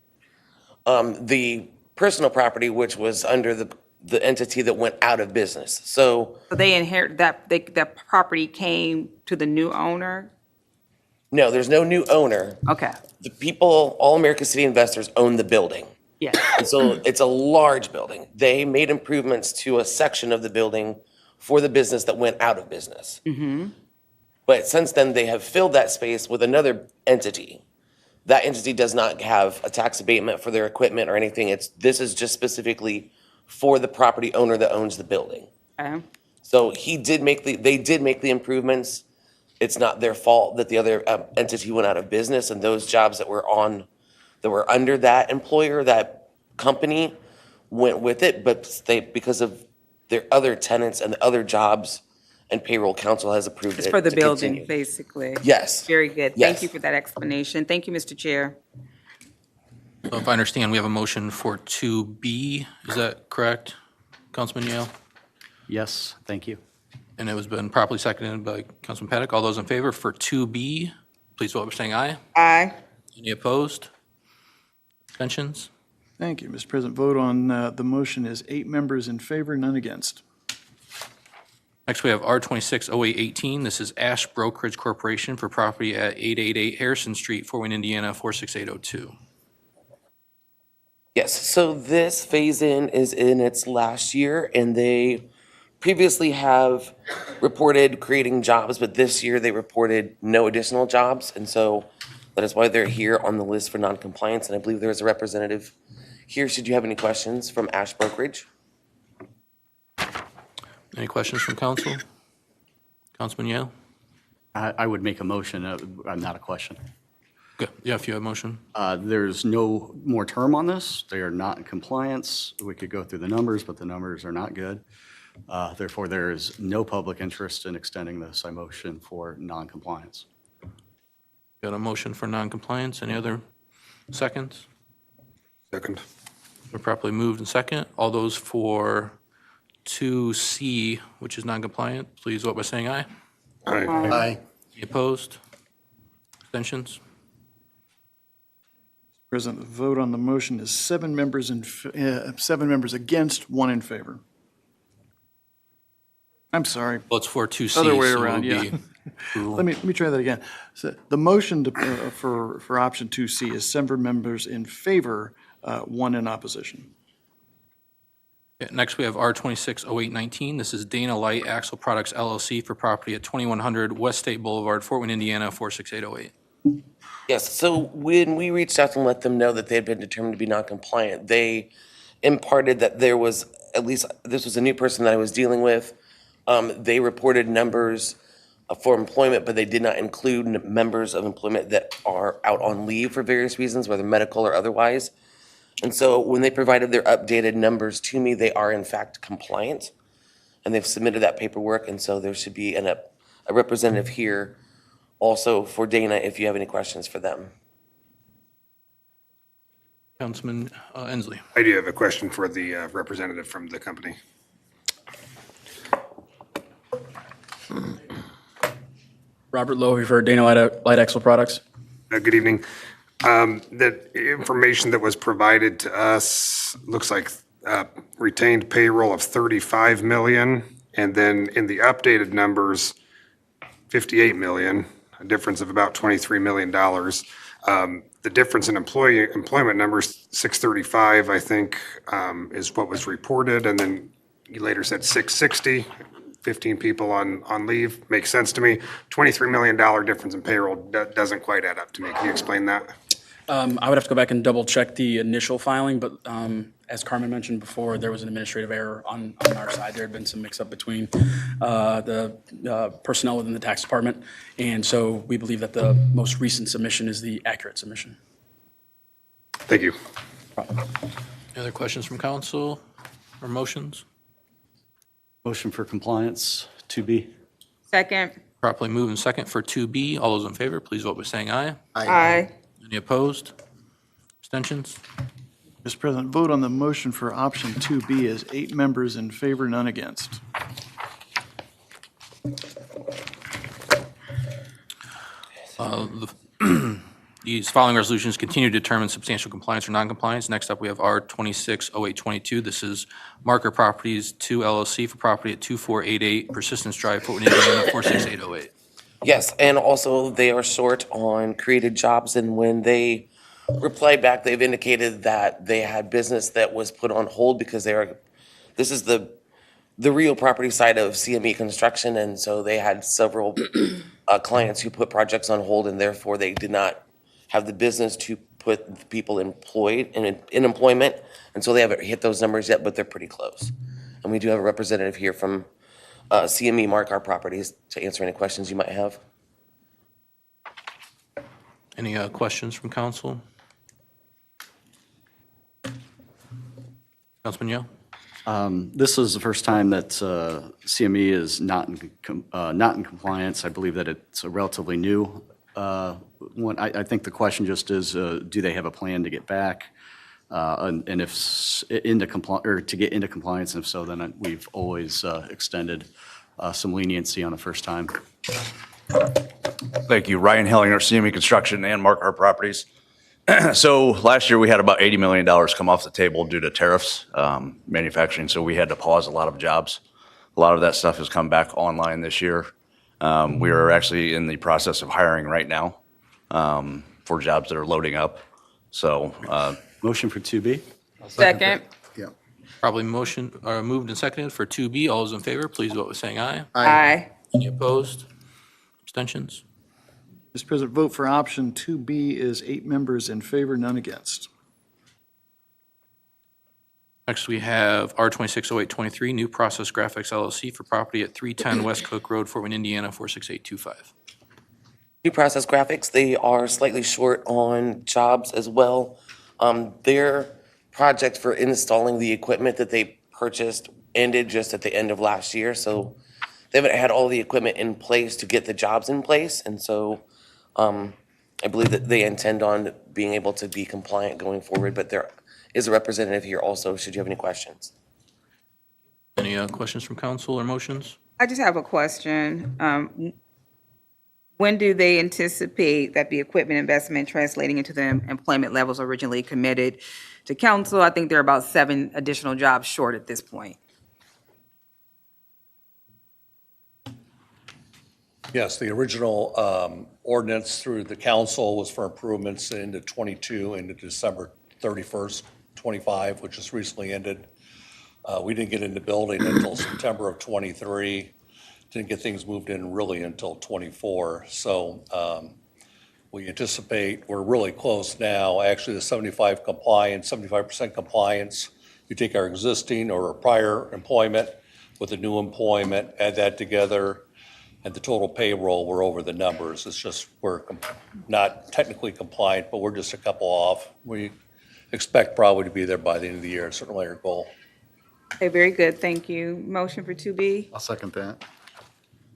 [SPEAKER 13] The personal property, which was under the entity that went out of business. So
[SPEAKER 8] They inherit that property came to the new owner?
[SPEAKER 13] no, there's no new owner.
[SPEAKER 8] Okay,
[SPEAKER 13] The people, All American City investors own the building.
[SPEAKER 8] yeah.
[SPEAKER 13] And so it's a large building. They made improvements to a section of the building for the business that went out of business. But since then, they have filled that space with another entity. That entity does not have a tax abatement for their equipment or anything. This is just specifically for the property owner that owns the building.
[SPEAKER 8] Okay.
[SPEAKER 13] So they did make the improvements. It's not their fault that the other entity went out of business, and those jobs that were under that employer, that company, went with it. But because of their other tenants and the other jobs, and payroll council has approved it
[SPEAKER 8] It's for the
[SPEAKER 13] to
[SPEAKER 8] building,
[SPEAKER 13] continue.
[SPEAKER 8] basically.
[SPEAKER 13] Yes.
[SPEAKER 8] Very good.
[SPEAKER 13] Yes.
[SPEAKER 8] Thank you for that explanation. Thank you, Mr. Chair.
[SPEAKER 4] So if I understand, we have a motion for 2B, is that correct, Councilman Yale?
[SPEAKER 5] Yes, thank you.
[SPEAKER 4] And it was been properly seconded by Councilman Paddock. All those in favor for 2B, please vote by saying aye.
[SPEAKER 8] Aye.
[SPEAKER 4] Any opposed? Abstentions?
[SPEAKER 2] Thank you, Mr. President. Vote on the motion is 8 members in favor, none against.
[SPEAKER 4] Next, we have R260818. This is Ash Brokerage Corporation for property at 888 Harrison Street, Fort Wayne, Indiana, 46802.
[SPEAKER 13] Yes, so this phase-in is in its last year, and they previously have reported creating jobs, but this year they reported no additional jobs, and so that is why they're here on the list for noncompliance, and I believe there is a representative here. Should you have any questions from Ash Brokerage?
[SPEAKER 4] Any questions from council? Councilman Yale?
[SPEAKER 5] I would make a motion, not a question.
[SPEAKER 4] Good. Yeah, if you have a motion.
[SPEAKER 5] There's no more term on this. They are not in compliance. We could go through the numbers, but the numbers are not good. Therefore, there is no public interest in extending this. I motion for noncompliance.
[SPEAKER 4] Got a motion for noncompliance. Any other seconds?
[SPEAKER 15] Second.
[SPEAKER 4] We're properly moved and second. All those for 2C, which is noncompliant, please vote by saying aye.
[SPEAKER 15] Aye.
[SPEAKER 4] Any opposed? Abstentions?
[SPEAKER 2] President, the vote on the motion is 7 members 7 members against, 1 in favor. I'm sorry.
[SPEAKER 4] Well, it's for 2C.
[SPEAKER 2] Other way
[SPEAKER 4] so it
[SPEAKER 2] around,
[SPEAKER 4] would
[SPEAKER 2] yeah.
[SPEAKER 4] be approval.
[SPEAKER 2] Let me try that again. So the motion for option 2C is 7 members in favor, 1 in opposition.
[SPEAKER 4] Yeah, next, we have R260819. This is Dana Light Axle Products LLC for property at 2100 West State Boulevard, Fort Wayne, Indiana, 46808.
[SPEAKER 13] Yes, so when we reached out and let them know that they had been determined to be non-compliant, they imparted that there was, at least, this was a new person that I was dealing with. They reported numbers for employment, but they did not include members of employment that are out on leave for various reasons, whether medical or otherwise. And so when they provided their updated numbers to me, they are in fact compliant, and they've submitted that paperwork, and so there should be a representative here also for Dana if you have any questions for them.
[SPEAKER 4] Councilman Inslee.
[SPEAKER 15] I do have a question for the representative from the company.
[SPEAKER 16] Robert Lowy for Dana Light Axle Products.
[SPEAKER 15] Good evening. The information that was provided to us looks like retained payroll of 35 million, and then in the updated numbers, 58 million, a difference of about $23 million. The difference in employment numbers, 635, I think, is what was reported, and then you later said 660, 15 people on leave. Makes sense to me. $23 million difference in payroll doesn't quite add up to me. Can you explain that?
[SPEAKER 16] I would have to go back and double check the initial filing, but as Carmen mentioned before, there was an administrative error on our side. There had been some mix-up between the personnel within the tax department, and so we believe that the most recent submission is the accurate submission.
[SPEAKER 15] Thank you.
[SPEAKER 4] Any other questions from council or motions?
[SPEAKER 5] Motion for compliance, 2B.
[SPEAKER 8] Second.
[SPEAKER 4] Properly moved and second for 2B. All those in favor, please vote by saying aye.
[SPEAKER 8] Aye.
[SPEAKER 4] Any opposed? Abstentions?
[SPEAKER 2] Mr. President, vote on the motion for option 2B as 8 members in favor, none against.
[SPEAKER 4] These following resolutions continue to determine substantial compliance or noncompliance. Next up, we have R 260822. This is Marker Properties 2 LLC for property at 2488 Persistence Drive, Fort Wayne, Indiana 46808.
[SPEAKER 13] Yes, and also they are short on created jobs, and when they replied back, they've indicated that they had business that was put on hold because this is the real property side of CME construction, and so they had several clients who put projects on hold, and therefore they did not have the business to put the people employed in employment, and so they haven't hit those numbers yet, but they're pretty close. And we do have a representative here from CME Mark Our Properties to answer any questions you might have.
[SPEAKER 4] Any questions from council? Councilman Yeo?
[SPEAKER 5] This is the first time that CME is not in compliance. I believe that it's a relatively new one. I think the question just is, do they have a plan to get back? And if into to get into compliance, and if so, then we've always extended some leniency on the first time.
[SPEAKER 17] Thank you. Ryan Hellinger, CME Construction and Mark Our Properties. So last year we had about $80 million come off the table due to tariffs, manufacturing. So we had to pause a lot of jobs. A lot of that stuff has come back online this year. We are actually in the process of hiring right now for jobs that are loading up. So
[SPEAKER 5] motion for 2B.
[SPEAKER 8] Second.
[SPEAKER 11] Yeah.
[SPEAKER 4] Probably motion, moved and seconded for 2B. All those in favor, please vote by saying aye.
[SPEAKER 8] Aye.
[SPEAKER 4] Any opposed? Abstentions?
[SPEAKER 2] Mr. President, vote for option 2B is 8 members in favor, none against.
[SPEAKER 4] Next, we have R 260823, New Process Graphics LLC for property at 310 West Cook Road, Fort Wayne, Indiana 46825.
[SPEAKER 13] New Process Graphics, they are slightly short on jobs as well. Their project for installing the equipment that they purchased ended just at the end of last year, so they haven't had all the equipment in place to get the jobs in place, and so I believe that they intend on being able to be compliant going forward, but there is a representative here also, should you have any questions.
[SPEAKER 4] Any questions from council or motions?
[SPEAKER 8] I just have a question. When do they anticipate that the equipment investment translating into the employment levels originally committed to council? I think there are about 7 additional jobs short at this point.
[SPEAKER 18] Yes, the original ordinance through the council was for improvements into 22 into December 31st, 25, which just recently ended. We didn't get into building until September of 23. Didn't get things moved in really until 24. So we anticipate we're really close now. Actually, the 75% compliance. You take our existing or prior employment with the new employment, add that together, and the total payroll, we're over the numbers. It's just we're not technically compliant, but we're just a couple off. We expect probably to be there by the end of the year. Certainly our goal.
[SPEAKER 8] Okay, very good. Thank you. Motion for 2B?
[SPEAKER 11] I'll second that.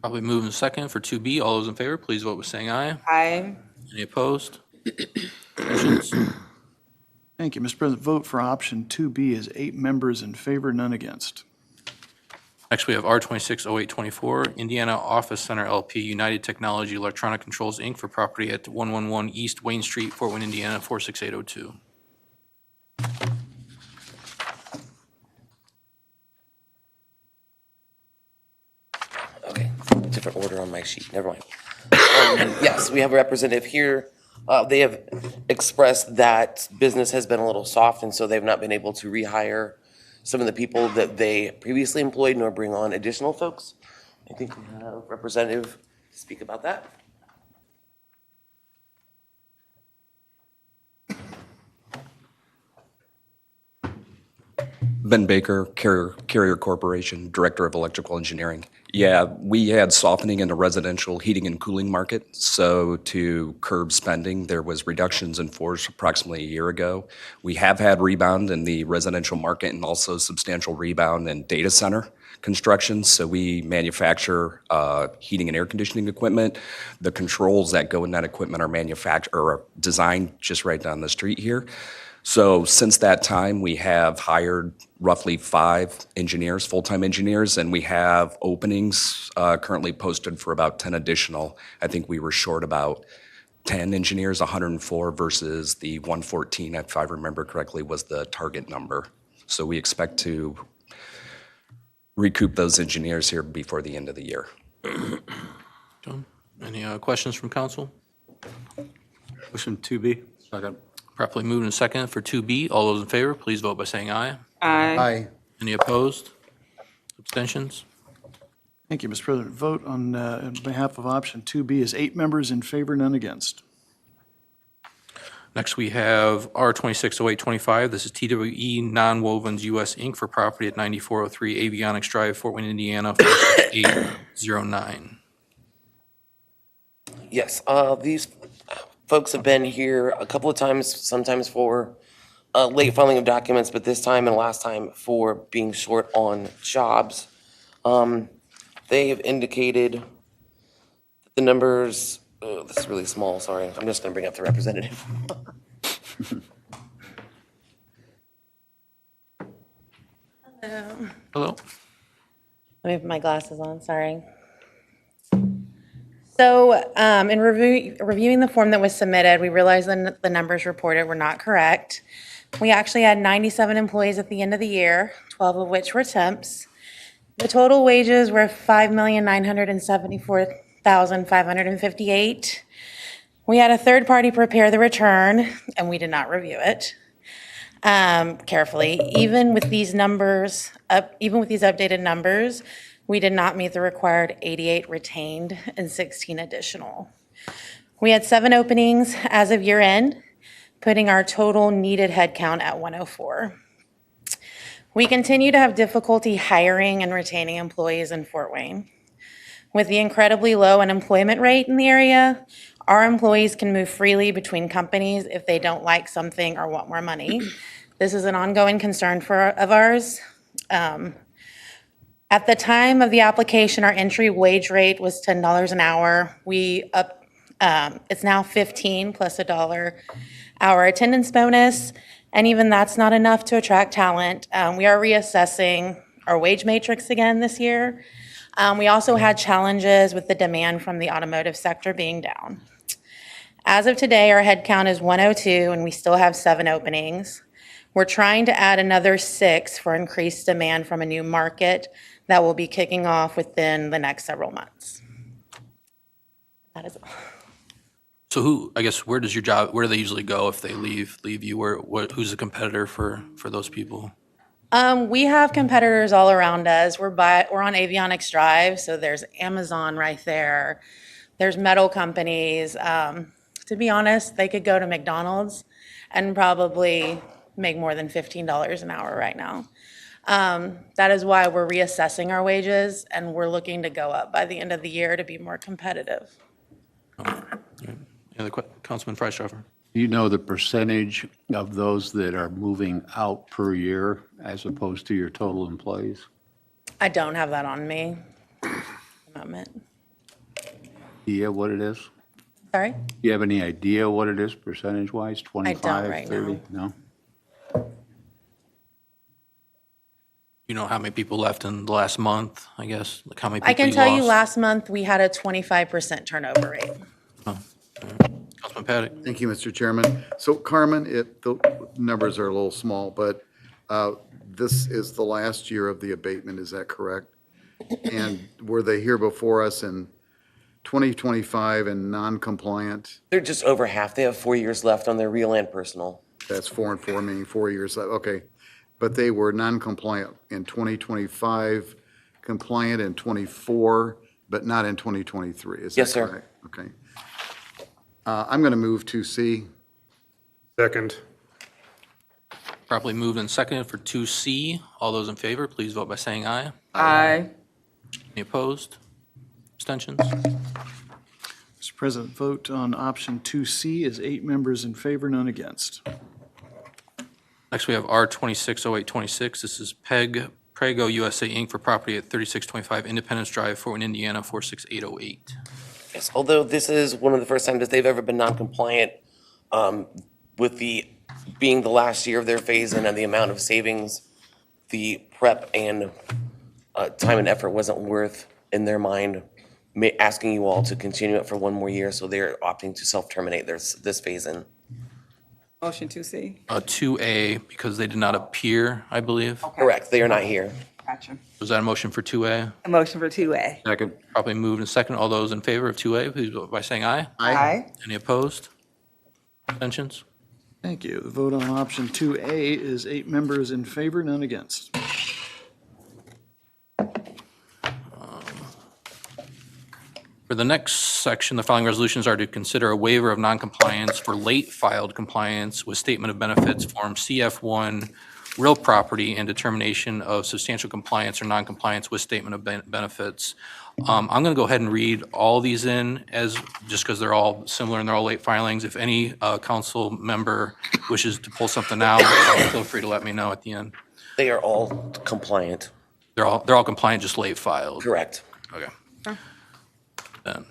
[SPEAKER 4] Probably moving second for 2B. All those in favor, please vote by saying aye.
[SPEAKER 8] Aye.
[SPEAKER 4] Any opposed? Abstentions?
[SPEAKER 2] Thank you. Mr. President, vote for option 2B is 8 members in favor, none against.
[SPEAKER 4] Next, we have R 260824, Indiana Office Center LP, United Technology Electronic Controls, Inc. for property at 111 East Wayne Street, Fort Wayne, Indiana 46802.
[SPEAKER 13] Okay, different order on my sheet, never mind. Yes, we have a representative here. They have expressed that business has been a little soft, and so they've not been able to rehire some of the people that they previously employed, nor bring on additional folks. I think we have a representative to speak about that.
[SPEAKER 19] Ben Baker, Carrier Corporation, Director of Electrical Engineering. Yeah, we had softening in the residential heating and cooling market, so to curb spending, there was reductions in force approximately a year ago. We have had rebound in the residential market and also substantial rebound in data center construction. So we manufacture heating and air conditioning equipment. The controls that go in that equipment are manufactured or designed just right down the street here. So since that time, we have hired roughly 5 engineers, full-time engineers, and we have openings currently posted for about 10 additional. I think we were short about 10 engineers, 104 versus the 114, if I remember correctly, was the target number. So we expect to recoup those engineers here before the end of the year.
[SPEAKER 4] John, any questions from council?
[SPEAKER 5] Motion 2B.
[SPEAKER 4] Second. Properly moved and second for 2B. All those in favor, please vote by saying aye.
[SPEAKER 11] Aye.
[SPEAKER 4] Any opposed? Abstentions?
[SPEAKER 2] Thank you, Mr. President. Vote on behalf of option 2B is 8 members in favor, none against.
[SPEAKER 4] Next, we have R260825. This is TWE Nonwovens US Inc. for property at 9403 Avionics Drive, Fort Wayne, Indiana, 46809.
[SPEAKER 13] Yes, these folks have been here a couple of times, sometimes for late filing of documents, but this time and last time for being short on jobs. They have indicated the numbers, this is really small, sorry. I'm just gonna bring up the representative.
[SPEAKER 4] Hello.
[SPEAKER 9] Let me put my glasses on, sorry. So in reviewing the form that was submitted, we realized that the numbers reported were not correct. We actually had 97 employees at the end of the year, 12 of which were temps. The total wages were $5,974,558. We had a third party prepare the return, and we did not review it carefully. Even with these updated numbers, we did not meet the required 88 retained and 16 additional. We had 7 openings as of year end, putting our total needed headcount at 104. We continue to have difficulty hiring and retaining employees in Fort Wayne. With the incredibly low unemployment rate in the area, our employees can move freely between companies if they don't like something or want more money. This is an ongoing concern of ours. At the time of the application, our entry wage rate was $10 an hour. It's now $15 plus $1 hour attendance bonus, and even that's not enough to attract talent. We are reassessing our wage matrix again this year. We also had challenges with the demand from the automotive sector being down. As of today, our headcount is 102, and we still have 7 openings. We're trying to add another 6 for increased demand from a new market that will be kicking off within the next several months. That is all.
[SPEAKER 4] So where do they usually go if they leave you? Who's the competitor for those people?
[SPEAKER 9] We have competitors all around us. We're on Avionics Drive, so there's Amazon right there. There's metal companies. To be honest, they could go to McDonald's and probably make more than $15 an hour right now. That is why we're reassessing our wages, and we're looking to go up by the end of the year to be more competitive.
[SPEAKER 4] Councilman Freishofer.
[SPEAKER 7] Do you know the percentage of those that are moving out per year as opposed to your total employees?
[SPEAKER 9] I don't have that on me at the moment.
[SPEAKER 7] Idea what it is?
[SPEAKER 9] Sorry?
[SPEAKER 7] Do you have any idea what it is percentage-wise? 25,
[SPEAKER 9] right
[SPEAKER 7] 30? No?
[SPEAKER 4] You know how many people left in the last month, I guess? Like how many people
[SPEAKER 9] I can tell you
[SPEAKER 4] lost?
[SPEAKER 9] last month, we had a 25% turnover rate.
[SPEAKER 4] Councilman Paddock.
[SPEAKER 11] Thank you, Mr. Chairman. So Carmen, the numbers are a little small, but this is the last year of the abatement, is that correct? And were they here before us in 2025 and non-compliant?
[SPEAKER 13] They're just over half. They have 4 years left on their real and personal.
[SPEAKER 11] That's 4 and 4, meaning 4 years left, okay. But they were non-compliant in 2025, compliant in 24, but not in 2023, is that correct?
[SPEAKER 13] Yes, sir.
[SPEAKER 11] Okay. I'm going to move to C.
[SPEAKER 15] Second.
[SPEAKER 4] Properly moved and seconded for 2C. All those in favor, please vote by saying aye.
[SPEAKER 8] Aye.
[SPEAKER 4] Any opposed? Abstentions?
[SPEAKER 2] Mr. President, vote on option 2C is 8 members in favor, none against.
[SPEAKER 4] Next, we have R260826. This is Prego USA Inc. for property at 3625 Independence Drive, Fort Wayne, Indiana, 46808.
[SPEAKER 13] Yes, although this is one of the first times that they've ever been non-compliant, with being the last year of their phase-in and the amount of savings, the prep and time and effort wasn't worth, in their mind, asking you all to continue it for one more year, so they're opting to self-terminate this phase-in.
[SPEAKER 8] Motion 2C.
[SPEAKER 4] 2A, because they did not appear, I believe.
[SPEAKER 13] Correct, they are not here.
[SPEAKER 8] Gotcha.
[SPEAKER 4] Was that a motion for 2A?
[SPEAKER 8] A motion for 2A.
[SPEAKER 7] Second.
[SPEAKER 4] Properly moved and seconded. All those in favor of 2A, please vote by saying aye.
[SPEAKER 8] Aye.
[SPEAKER 4] Any opposed? Abstentions?
[SPEAKER 2] Thank you. The vote on option 2A is 8 members in favor, none against.
[SPEAKER 4] For the next section, the following resolutions are to consider a waiver of noncompliance for late filed compliance with Statement of Benefits Form CF1 real property and determination of substantial compliance or noncompliance with Statement of Benefits. I'm going to go ahead and read all these in just because they're all similar and they're all late filings. If any council member wishes to pull something out, feel free to let me know at the end.
[SPEAKER 13] They are all compliant.
[SPEAKER 4] They're all compliant, just late filed.
[SPEAKER 13] Correct.
[SPEAKER 4] Okay.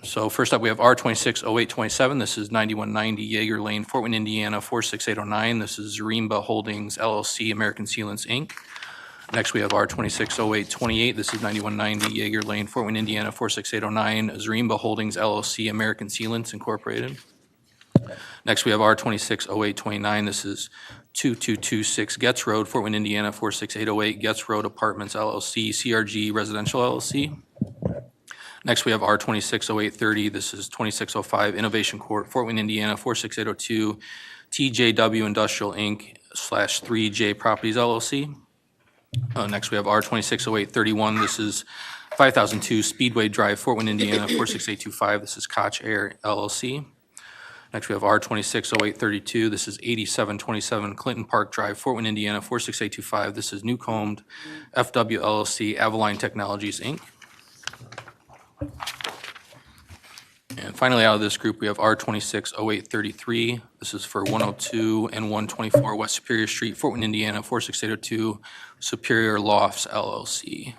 [SPEAKER 4] So first up, we have R260827. This is 9190 Jaeger Lane, Fort Wayne, Indiana, 46809. This is Zarimba Holdings LLC, American Sealants, Inc. Next, we have R260828. This is 9190 Jaeger Lane, Fort Wayne, Indiana, 46809. Zarimba Holdings LLC, American Sealants, Incorporated. Next, we have R260829. This is 2226 Getz Road, Fort Wayne, Indiana, 46808. Getz Road Apartments LLC, CRG Residential LLC. Next, we have R260830. This is 2605 Innovation Court, Fort Wayne, Indiana, 46802, TJW Industrial Inc. /3J Properties LLC. Next, we have R260831. This is 5002 Speedway Drive, Fort Wayne, Indiana, 46825. This is Koch Air LLC. Next, we have R260832. This is 8727 Clinton Park Drive, Fort Wayne, Indiana, 46825. This is Newcombed FW LLC, Avaline Technologies, Inc. And finally, out of this group, we have R260833. This is for 102 and 124 West Superior Street, Fort Wayne, Indiana, 46802 Superior Lofts LLC.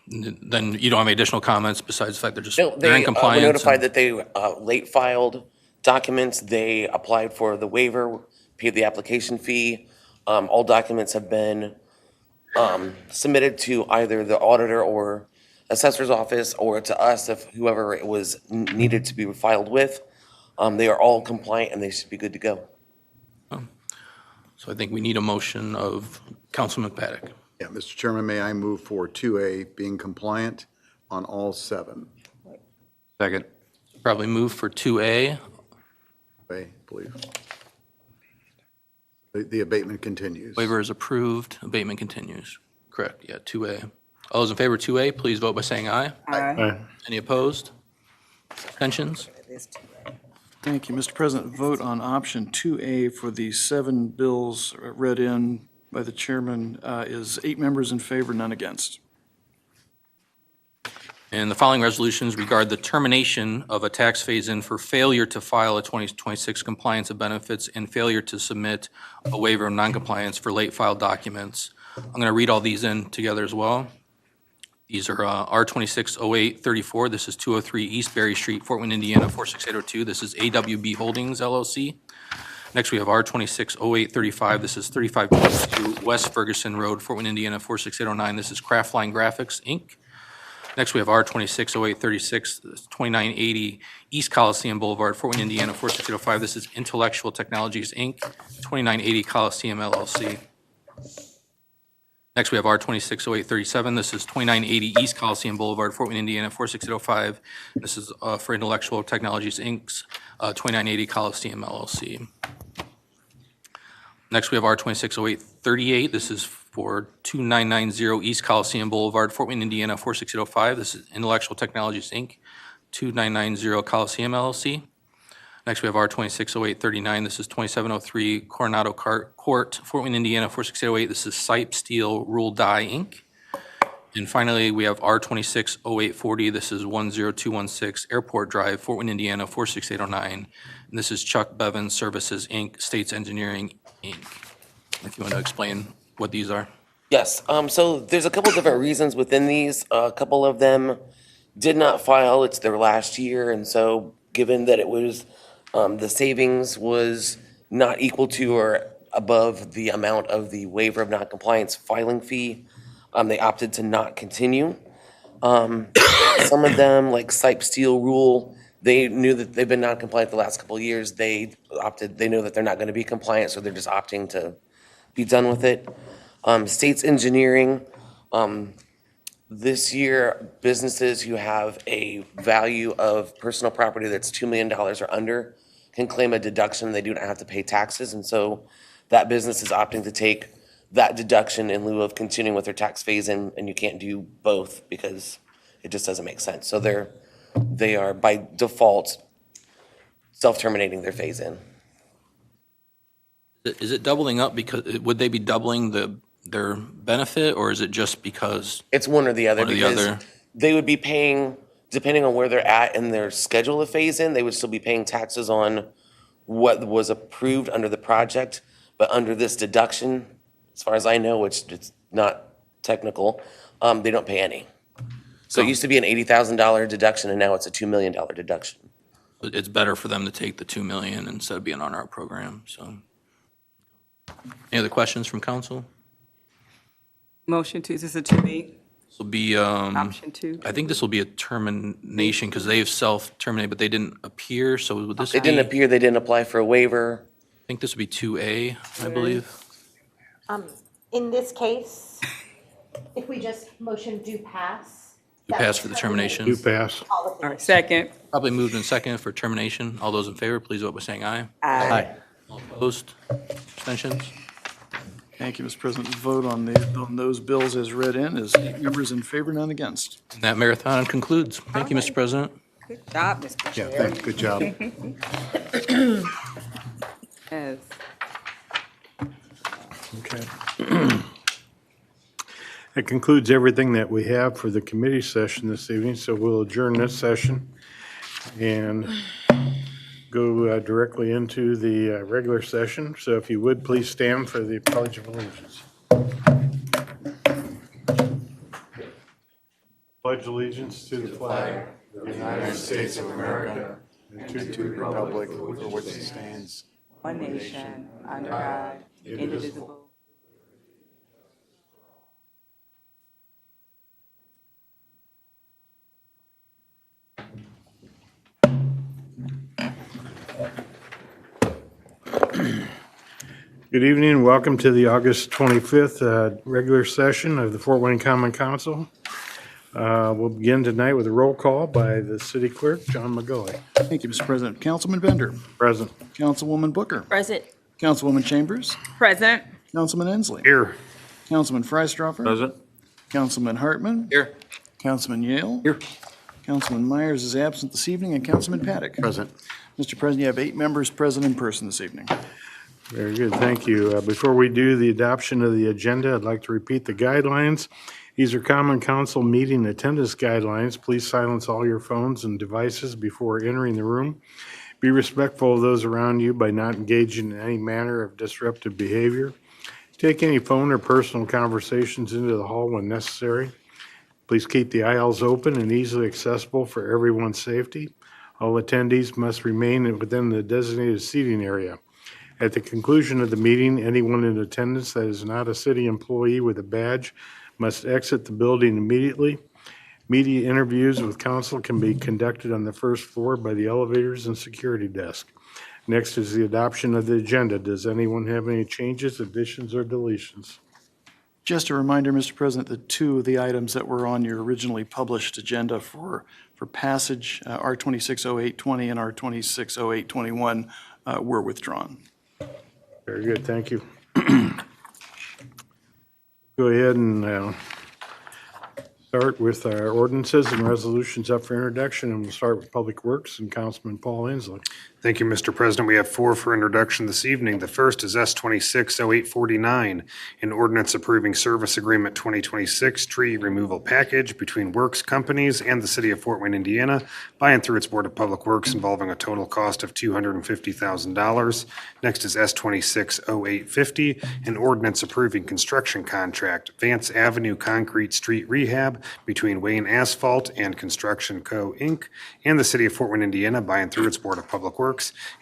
[SPEAKER 4] Then you don't have any additional comments besides the fact they're in compliance?
[SPEAKER 13] Were notified that they late filed documents. They applied for the waiver, paid the application fee. All documents have been submitted to either the auditor or assessor's office or to us if whoever it was needed to be filed with. They are all compliant and they should be good to go.
[SPEAKER 4] So I think we need a motion of Councilman McPaddock.
[SPEAKER 11] Yeah, Mr. Chairman, may I move for 2A being compliant on all 7?
[SPEAKER 7] Second.
[SPEAKER 4] Probably move for 2A.
[SPEAKER 11] I believe. The abatement continues.
[SPEAKER 4] Waiver is approved, abatement continues. Correct, yeah, 2A. All those in favor of 2A, please vote by saying aye.
[SPEAKER 8] Aye.
[SPEAKER 4] Any opposed? Abstentions?
[SPEAKER 2] Thank you. Mr. President, vote on option 2A for the 7 bills read in by the chairman is 8 members in favor, none against.
[SPEAKER 4] And the following resolutions regard the termination of a tax phase-in for failure to file a 2026 compliance of benefits and failure to submit a waiver of noncompliance for late filed documents. I'm going to read all these in together as well. These are R260834. This is 203 East Berry Street, Fort Wayne, Indiana, 46802. This is AWB Holdings LLC. Next, we have R260835. This is 3522 West Ferguson Road, Fort Wayne, Indiana, 46809. This is Craftline Graphics, Inc. Next, we have R260836. This is 2980 East Coliseum Boulevard, Fort Wayne, Indiana, 46805. This is Intellectual Technologies, Inc., 2980 Coliseum LLC. Next, we have R260837. This is 2980 East Coliseum Boulevard, Fort Wayne, Indiana, 46805. This is for Intellectual Technologies, Inc.'s 2980 Coliseum LLC. Next, we have R260838. This is for 2990 East Coliseum Boulevard, Fort Wayne, Indiana, 46805. This is Intellectual Technologies, Inc., 2990 Coliseum LLC. Next, we have R260839. This is 2703 Coronado Court, Fort Wayne, Indiana, 46808. This is Sipe Steel Rule Die, Inc. And finally, we have R260840. This is 10216 Airport Drive, Fort Wayne, Indiana, 46809. And this is Chuck Bevan Services, Inc., States Engineering, Inc. If you want to explain what these are.
[SPEAKER 13] Yes, so there's a couple different reasons within these. A couple of them did not file, it's their last year, and so given that it was, the savings was not equal to or above the amount of the waiver of noncompliance filing fee, they opted to not continue. Some of them, like Sipe Steel Rule, they knew that they've been non-compliant the last couple of years. They know that they're not gonna be compliant, so they're just opting to be done with it. States Engineering, this year, businesses who have a value of personal property that's $2 million or under can claim a deduction. They do not have to pay taxes, and so that business is opting to take that deduction in lieu of continuing with their tax phase-in, and you can't do both because it just doesn't make sense. So they are by default self-terminating their phase-in.
[SPEAKER 4] Is it doubling up because, would they be doubling their benefit, or is it just because?
[SPEAKER 13] It's one or the other.
[SPEAKER 4] One or the
[SPEAKER 13] because
[SPEAKER 4] other.
[SPEAKER 13] They would be paying, depending on where they're at in their schedule of phase-in, they would still be paying taxes on what was approved under the project, but under this deduction, as far as I know, which it's not technical, they don't pay any. So it used to be an $80,000 deduction, and now it's a $2 million deduction.
[SPEAKER 4] It's better for them to take the 2 million instead of being on our program, so. Any other questions from council?
[SPEAKER 8] Motion to, is this a 2B?
[SPEAKER 4] This will be,
[SPEAKER 8] Option 2?
[SPEAKER 4] I think this will be a termination because they've self-terminated, but they didn't appear, so would this be?
[SPEAKER 13] They didn't appear, they didn't apply for a waiver.
[SPEAKER 4] I think this would be 2A, I believe.
[SPEAKER 20] In this case, if we just motion do pass.
[SPEAKER 4] You pass for the termination.
[SPEAKER 1] Do pass.
[SPEAKER 8] All right, second.
[SPEAKER 4] Probably moved in second for termination. All those in favor, please vote by saying aye.
[SPEAKER 8] Aye.
[SPEAKER 4] All opposed? Abstentions?
[SPEAKER 2] Thank you, Mr. President. The vote on those bills as read in is 8 members in favor, none against.
[SPEAKER 4] And that marathon concludes. Thank you, Mr. President.
[SPEAKER 8] Good job, Mr.
[SPEAKER 11] Yeah,
[SPEAKER 8] Chair.
[SPEAKER 11] thanks, good job.
[SPEAKER 8] Yes.
[SPEAKER 1] Okay. That concludes everything that we have for the committee session this evening, so we'll adjourn this session and go directly into the regular session. So if you would, please stand for the Pledge of Allegiance. Pledge allegiance to the flag of the United States of America and to the republic for which it stands,
[SPEAKER 8] One nation, under God, indivisible.
[SPEAKER 1] Good evening and welcome to the August 25th regular session of the Fort Wayne Common Council. We'll begin tonight with a roll call by the city clerk, John McGulley.
[SPEAKER 2] Thank you, Mr. President. Councilman Bender.
[SPEAKER 1] Present.
[SPEAKER 2] Councilwoman Booker.
[SPEAKER 3] Present.
[SPEAKER 2] Councilwoman Chambers.
[SPEAKER 8] Present.
[SPEAKER 2] Councilman Ensley.
[SPEAKER 1] Here.
[SPEAKER 2] Councilman Freistroffer.
[SPEAKER 1] Present.
[SPEAKER 2] Councilman Hartman.
[SPEAKER 4] Here.
[SPEAKER 2] Councilman Yale.
[SPEAKER 1] Here.
[SPEAKER 2] Councilman Myers is absent this evening, and Councilman Paddock.
[SPEAKER 11] Present.
[SPEAKER 2] Mr. President, you have 8 members present in person this evening.
[SPEAKER 1] Very good, thank you. Before we do the adoption of the agenda, I'd like to repeat the guidelines. These are Common Council meeting attendance guidelines. Please silence all your phones and devices before entering the room. Be respectful of those around you by not engaging in any manner of disruptive behavior. Take any phone or personal conversations into the hall when necessary. Please keep the aisles open and easily accessible for everyone's safety. All attendees must remain within the designated seating area. At the conclusion of the meeting, anyone in attendance that is not a city employee with a badge must exit the building immediately. Media interviews with council can be conducted on the first floor by the elevators and security desk. Next is the adoption of the agenda. Does anyone have any changes, additions, or deletions?
[SPEAKER 2] Just a reminder, Mr. President, that 2 of the items that were on your originally published agenda for passage, R260820 and R260821, were withdrawn.
[SPEAKER 1] Very good, thank you. Go ahead and start with our ordinances and resolutions up for introduction, and we'll start with Public Works and Councilman Paul Inslee.
[SPEAKER 15] Thank you, Mr. President. We have four for introduction this evening. The first is S-260849, an ordinance approving service agreement 2026 tree removal package between Works Companies and the City of Fort Wayne, Indiana, by and through its Board of Public Works involving a total cost of $250,000. Next is S-260850, an ordinance approving construction contract, Vance Avenue Concrete Street Rehab between Wayne Asphalt and Construction Co., Inc., and the City of Fort Wayne, Indiana, by and through its Board of Public Works,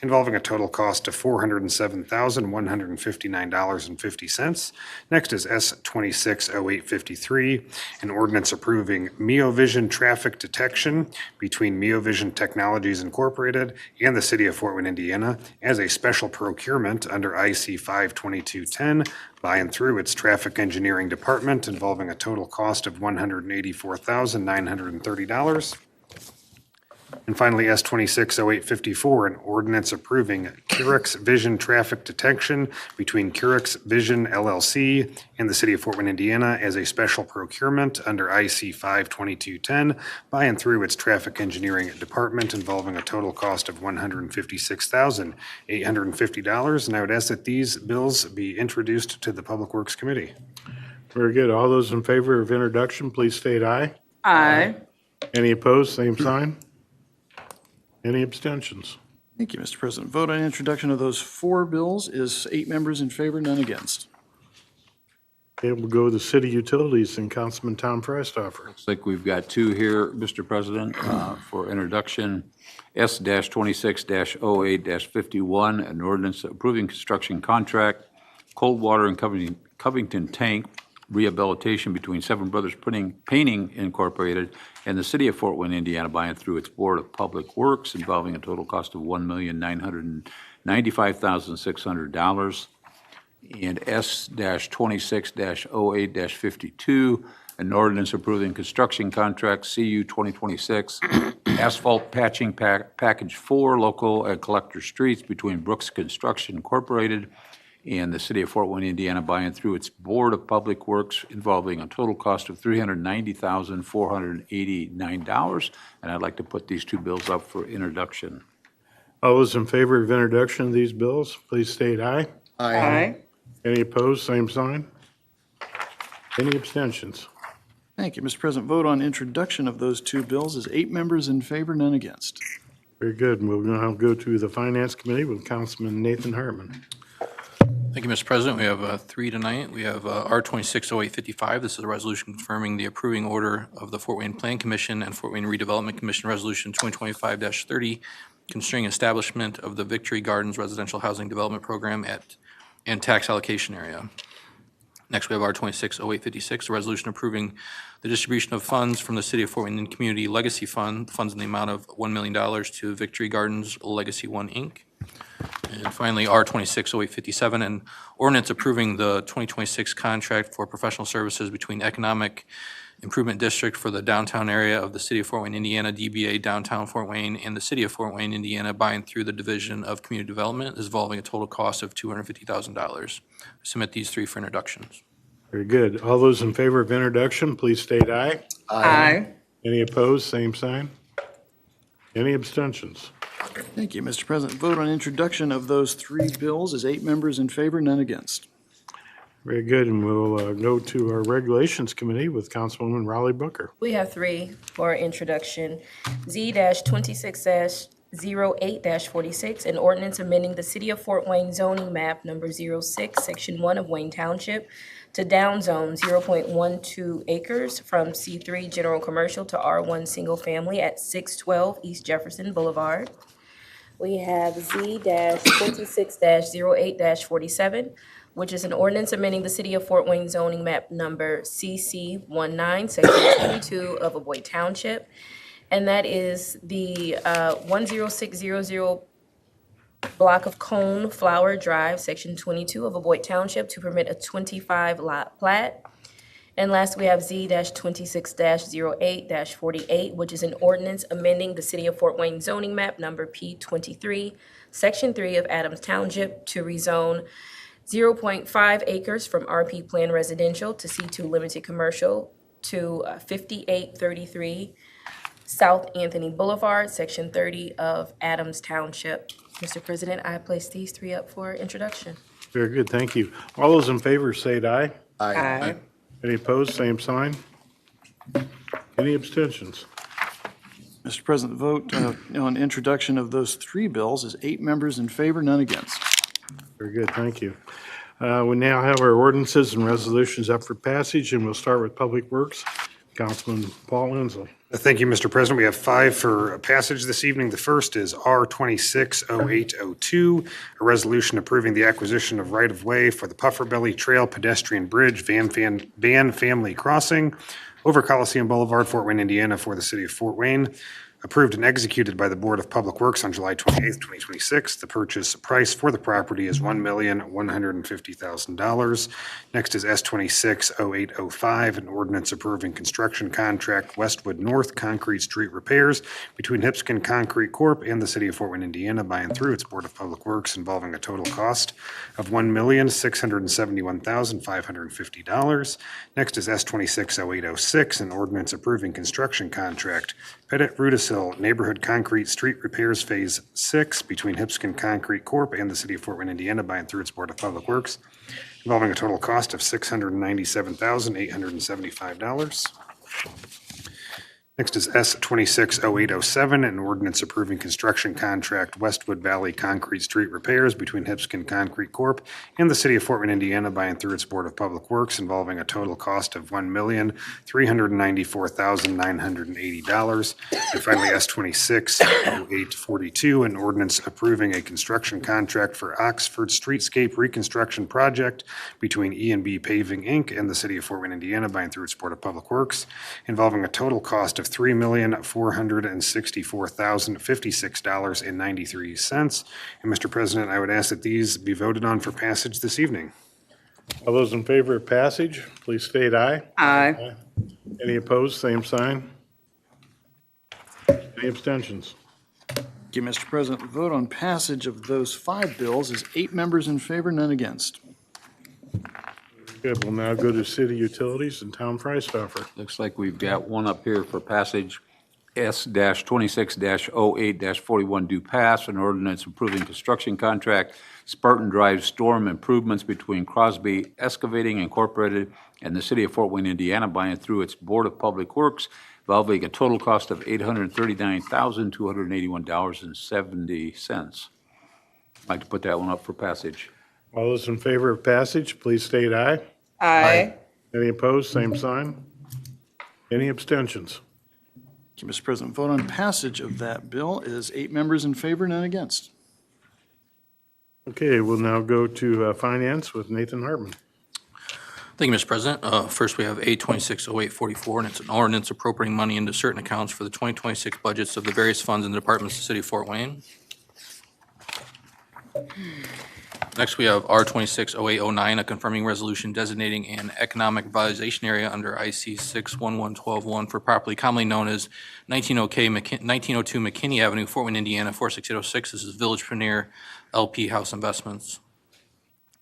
[SPEAKER 15] involving a total cost of $407,159.50. Next is S-260853, an ordinance approving MeoVision traffic detection between MeoVision Technologies Incorporated and the City of Fort Wayne, Indiana, as a special procurement under IC 52210 by and through its Traffic Engineering Department, involving a total cost of $184,930. And finally, S-260854, an ordinance approving Curix Vision traffic detection between Curix Vision LLC and the City of Fort Wayne, Indiana, as a special procurement under IC 52210 by and through its Traffic Engineering Department, involving a total cost of $156,850. And I would ask that these bills be introduced to the Public Works Committee.
[SPEAKER 1] Very good. All those in favor of introduction, please state aye.
[SPEAKER 8] Aye.
[SPEAKER 1] Any opposed, same sign. Any abstentions?
[SPEAKER 2] Thank you, Mr. President. Vote on introduction of those four bills is 8 members in favor, none against.
[SPEAKER 1] Okay, we'll go to city utilities and Councilman Tom Frestoffer.
[SPEAKER 7] Looks like we've got two here, Mr. President, for introduction. S-26-08-51, an ordinance approving construction contract, Coldwater and Covington Tank rehabilitation between Seven Brothers Painting Incorporated and the City of Fort Wayne, Indiana, by and through its Board of Public Works, involving a total cost of $1,995,600. And S-26-08-52, an ordinance approving construction contract CU 2026 asphalt patching package 4 local and collector streets between Brooks Construction Incorporated and the City of Fort Wayne, Indiana, by and through its Board of Public Works, involving a total cost of $390,489. And I'd like to put these two bills up for introduction.
[SPEAKER 1] All those in favor of introduction of these bills, please state aye.
[SPEAKER 8] Aye.
[SPEAKER 1] Any opposed, same sign. Any abstentions?
[SPEAKER 2] Thank you, Mr. President. Vote on introduction of those two bills is 8 members in favor, none against.
[SPEAKER 1] Very good. We'll now go to the Finance Committee with Councilman Nathan Hartman.
[SPEAKER 4] Thank you, Mr. President. We have three tonight. We have R-260855. This is a resolution confirming the approving order of the Fort Wayne Plan Commission and Fort Wayne Redevelopment Commission Resolution 2025-30, constraining establishment of the Victory Gardens Residential Housing Development Program and tax allocation area. Next, we have R-260856, a resolution approving the distribution of funds from the City of Fort Wayne Community Legacy Fund, funds in the amount of $1 million to Victory Gardens Legacy One, Inc. And finally, R-260857, an ordinance approving the 2026 contract for professional services between Economic Improvement District for the downtown area of the City of Fort Wayne, Indiana, DBA Downtown Fort Wayne, and the City of Fort Wayne, Indiana, by and through the Division of Community Development, involving a total cost of $250,000. Submit these three for introductions.
[SPEAKER 1] Very good. All those in favor of introduction, please state aye.
[SPEAKER 8] Aye.
[SPEAKER 1] Any opposed, same sign. Any abstentions?
[SPEAKER 2] Thank you, Mr. President. Vote on introduction of those three bills is 8 members in favor, none against.
[SPEAKER 1] Very good, and we'll go to our Regulations Committee with Councilwoman Raleigh Booker.
[SPEAKER 3] We have three for introduction. Z-26-08-46, an ordinance amending the City of Fort Wayne zoning map number 06, Section 1 of Wayne Township to down zone 0.12 acres from C3 General Commercial to R1 Single Family at 612 East Jefferson Boulevard. We have Z-26-08-47, which is an ordinance amending the City of Fort Wayne zoning map number CC19, Section 22 of Avoy Township. And that is the 10600 block of Cone Flower Drive, Section 22 of Avoy Township, to permit a 25-lot plat. And last, we have Z-26-08-48, which is an ordinance amending the City of Fort Wayne zoning map number P23, Section 3 of Adams Township, to rezone 0.5 acres from RP Plan Residential to C2 Limited Commercial to 5833 South Anthony Boulevard, Section 30 of Adams Township. Mr. President, I place these three up for introduction.
[SPEAKER 1] Very good, thank you. All those in favor say aye.
[SPEAKER 8] Aye.
[SPEAKER 1] Any opposed, same sign. Any abstentions?
[SPEAKER 2] Mr. President, the vote on introduction of those three bills is 8 members in favor, none against.
[SPEAKER 1] Very good, thank you. We now have our ordinances and resolutions up for passage, and we'll start with Public Works. Councilman Paul Inslee.
[SPEAKER 15] Thank you, Mr. President. We have 5 for passage this evening. The first is R260802, a resolution approving the acquisition of right-of-way for the Puffer Belly Trail Pedestrian Bridge Van Family Crossing over Coliseum Boulevard, Fort Wayne, Indiana, for the city of Fort Wayne. Approved and executed by the Board of Public Works on July 28th, 2026. The purchase price for the property is $1,150,000. Next is S260805, an ordinance approving construction contract Westwood North Concrete Street Repairs between Hipskin Concrete Corp. and the city of Fort Wayne, Indiana, by and through its Board of Public Works, involving a total cost of $1,671,550. Next is S260806, an ordinance approving construction contract Pettit Rudisill Neighborhood Concrete Street Repairs Phase 6 between Hipskin Concrete Corp. and the city of Fort Wayne, Indiana, by and through its Board of Public Works, involving a total cost of $697,875. Next is S260807, an ordinance approving construction contract Westwood Valley Concrete Street Repairs between Hipskin Concrete Corp. and the city of Fort Wayne, Indiana, by and through its Board of Public Works, involving a total cost of $1,394,980. And finally, S260842, an ordinance approving a construction contract for Oxford Streetscape Reconstruction Project between E&B Paving, Inc. and the city of Fort Wayne, Indiana, by and through its Board of Public Works, involving a total cost of $3,464,056.93. And Mr. President, I would ask that these be voted on for passage this evening.
[SPEAKER 1] All those in favor of passage, please state aye.
[SPEAKER 8] Aye.
[SPEAKER 1] Any opposed, same sign. Any abstentions?
[SPEAKER 2] Thank you, Mr. President. The vote on passage of those 5 bills is 8 members in favor, none against.
[SPEAKER 1] Good, we'll now go to city utilities and town price stopper.
[SPEAKER 7] Looks like we've got one up here for passage, S-26-08-41 due pass, an ordinance approving construction contract Spartan Drive Storm Improvements between Crosby Excavating Incorporated and the city of Fort Wayne, Indiana, by and through its Board of Public Works, involving a total cost of $839,281.70. I'd like to put that one up for passage.
[SPEAKER 1] All those in favor of passage, please state aye.
[SPEAKER 8] Aye.
[SPEAKER 1] Any opposed, same sign. Any abstentions?
[SPEAKER 2] Thank you, Mr. President. Vote on passage of that bill is 8 members in favor, none against.
[SPEAKER 1] Okay, we'll now go to finance with Nathan Hartman.
[SPEAKER 4] Thank you, Mr. President. First, we have A260844, and it's an ordinance appropriating money into certain accounts for the 2026 budgets of the various funds and departments of the city of Fort Wayne. Next, we have R260809, a confirming resolution designating an economic revitalization area under IC 61112-1 for property commonly known as 1902 McKinney Avenue, Fort Wayne, Indiana, 46806. This is Village Premier LP House Investments.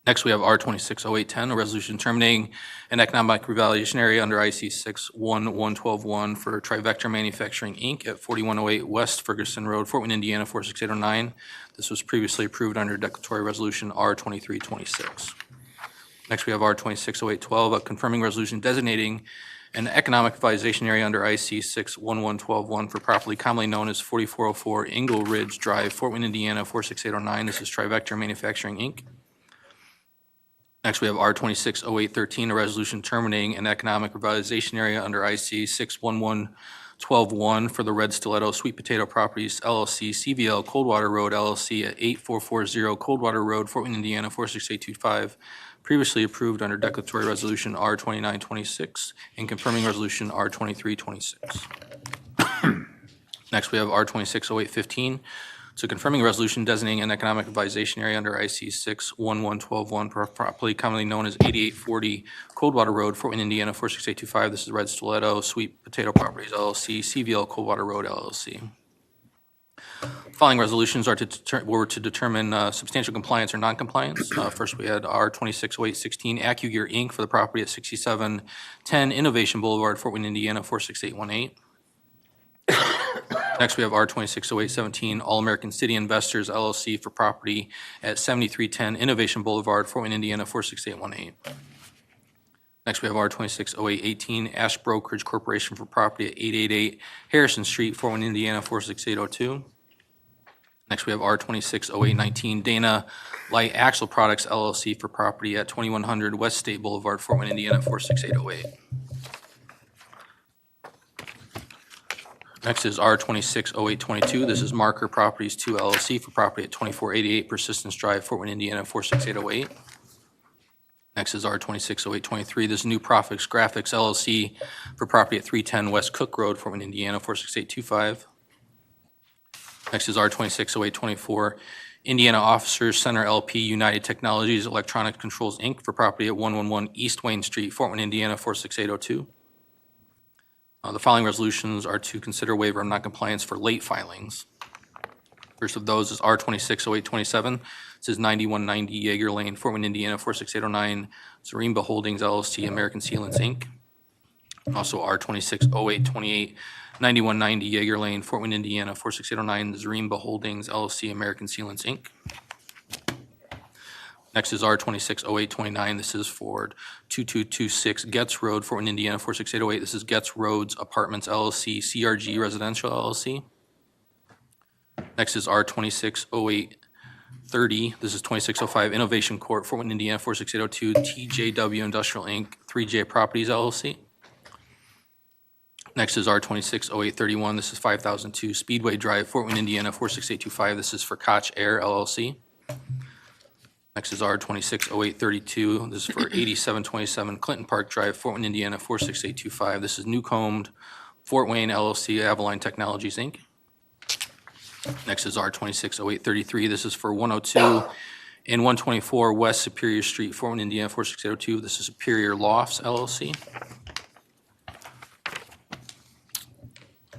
[SPEAKER 4] Next, we have R260810, a resolution terminating an economic revitalization area under IC 61112-1 for Trivector Manufacturing, Inc. at 4108 West Ferguson Road, Fort Wayne, Indiana, 46809. This was previously approved under declaratory resolution R2326. Next, we have R260812, a confirming resolution designating an economic revitalization area under IC 61112-1 for property commonly known as 4404 Ingle Ridge Drive, Fort Wayne, Indiana, 46809. This is Trivector Manufacturing, Inc. Next, we have R260813, a resolution terminating an economic revitalization area under IC 61112-1 for the Red Stiletto Sweet Potato Properties LLC, CVL Coldwater Road LLC at 8440 Coldwater Road, Fort Wayne, Indiana, 46825, previously approved under declaratory resolution R2926 and confirming resolution R2326. Next, we have R260815. So confirming a resolution designating an economic revitalization area under IC 61112-1 properly commonly known as 8840 Coldwater Road, Fort Wayne, Indiana, 46825. This is Red Stiletto Sweet Potato Properties LLC, CVL Coldwater Road LLC. Following resolutions were to determine substantial compliance or noncompliance. First, we had R260816 AccuGear Inc. for the property at 6710 Innovation Boulevard, Fort Wayne, Indiana, 46818. Next, we have R260817, All American City Investors LLC for property at 7310 Innovation Boulevard, Fort Wayne, Indiana, 46818. Next, we have R260818, Ash Brokerage Corporation for property at 888 Harrison Street, Fort Wayne, Indiana, 46802. Next, we have R260819, Dana Light Axle Products LLC for property at 2100 West State Boulevard, Fort Wayne, Indiana, 46808. Next is R260822. This is Marker Properties 2 LLC for property at 2488 Persistence Drive, Fort Wayne, Indiana, 46808. Next is R260823. This is New Profits Graphics LLC for property at 310 West Cook Road, Fort Wayne, Indiana, 46825. Next is R260824. Indiana Officers Center LP United Technologies Electronic Controls, Inc. for property at 111 East Wayne Street, Fort Wayne, Indiana, 46802. The following resolutions are to consider waiver of noncompliance for late filings. First of those is R260827. This is 9190 Jaeger Lane, Fort Wayne, Indiana, 46809. Zarimba Holdings LLC, American Sealants, Inc. Also R260828, 9190 Jaeger Lane, Fort Wayne, Indiana, 46809. Zarimba Holdings LLC, American Sealants, Inc. Next is R260829. This is for 2226 Getz Road, Fort Wayne, Indiana, 46808. This is Getz Roads Apartments LLC, CRG Residential LLC. Next is R260830. This is 2605 Innovation Court, Fort Wayne, Indiana, 46802. TJW Industrial Inc., 3J Properties LLC. Next is R260831. This is 5002 Speedway Drive, Fort Wayne, Indiana, 46825. This is for Koch Air LLC. Next is R260832. This is for 8727 Clinton Park Drive, Fort Wayne, Indiana, 46825. This is Newcombed Fort Wayne LLC, Avalon Technologies, Inc. Next is R260833. This is for 102 and 124 West Superior Street, Fort Wayne, Indiana, 46802. This is Superior Lofts LLC.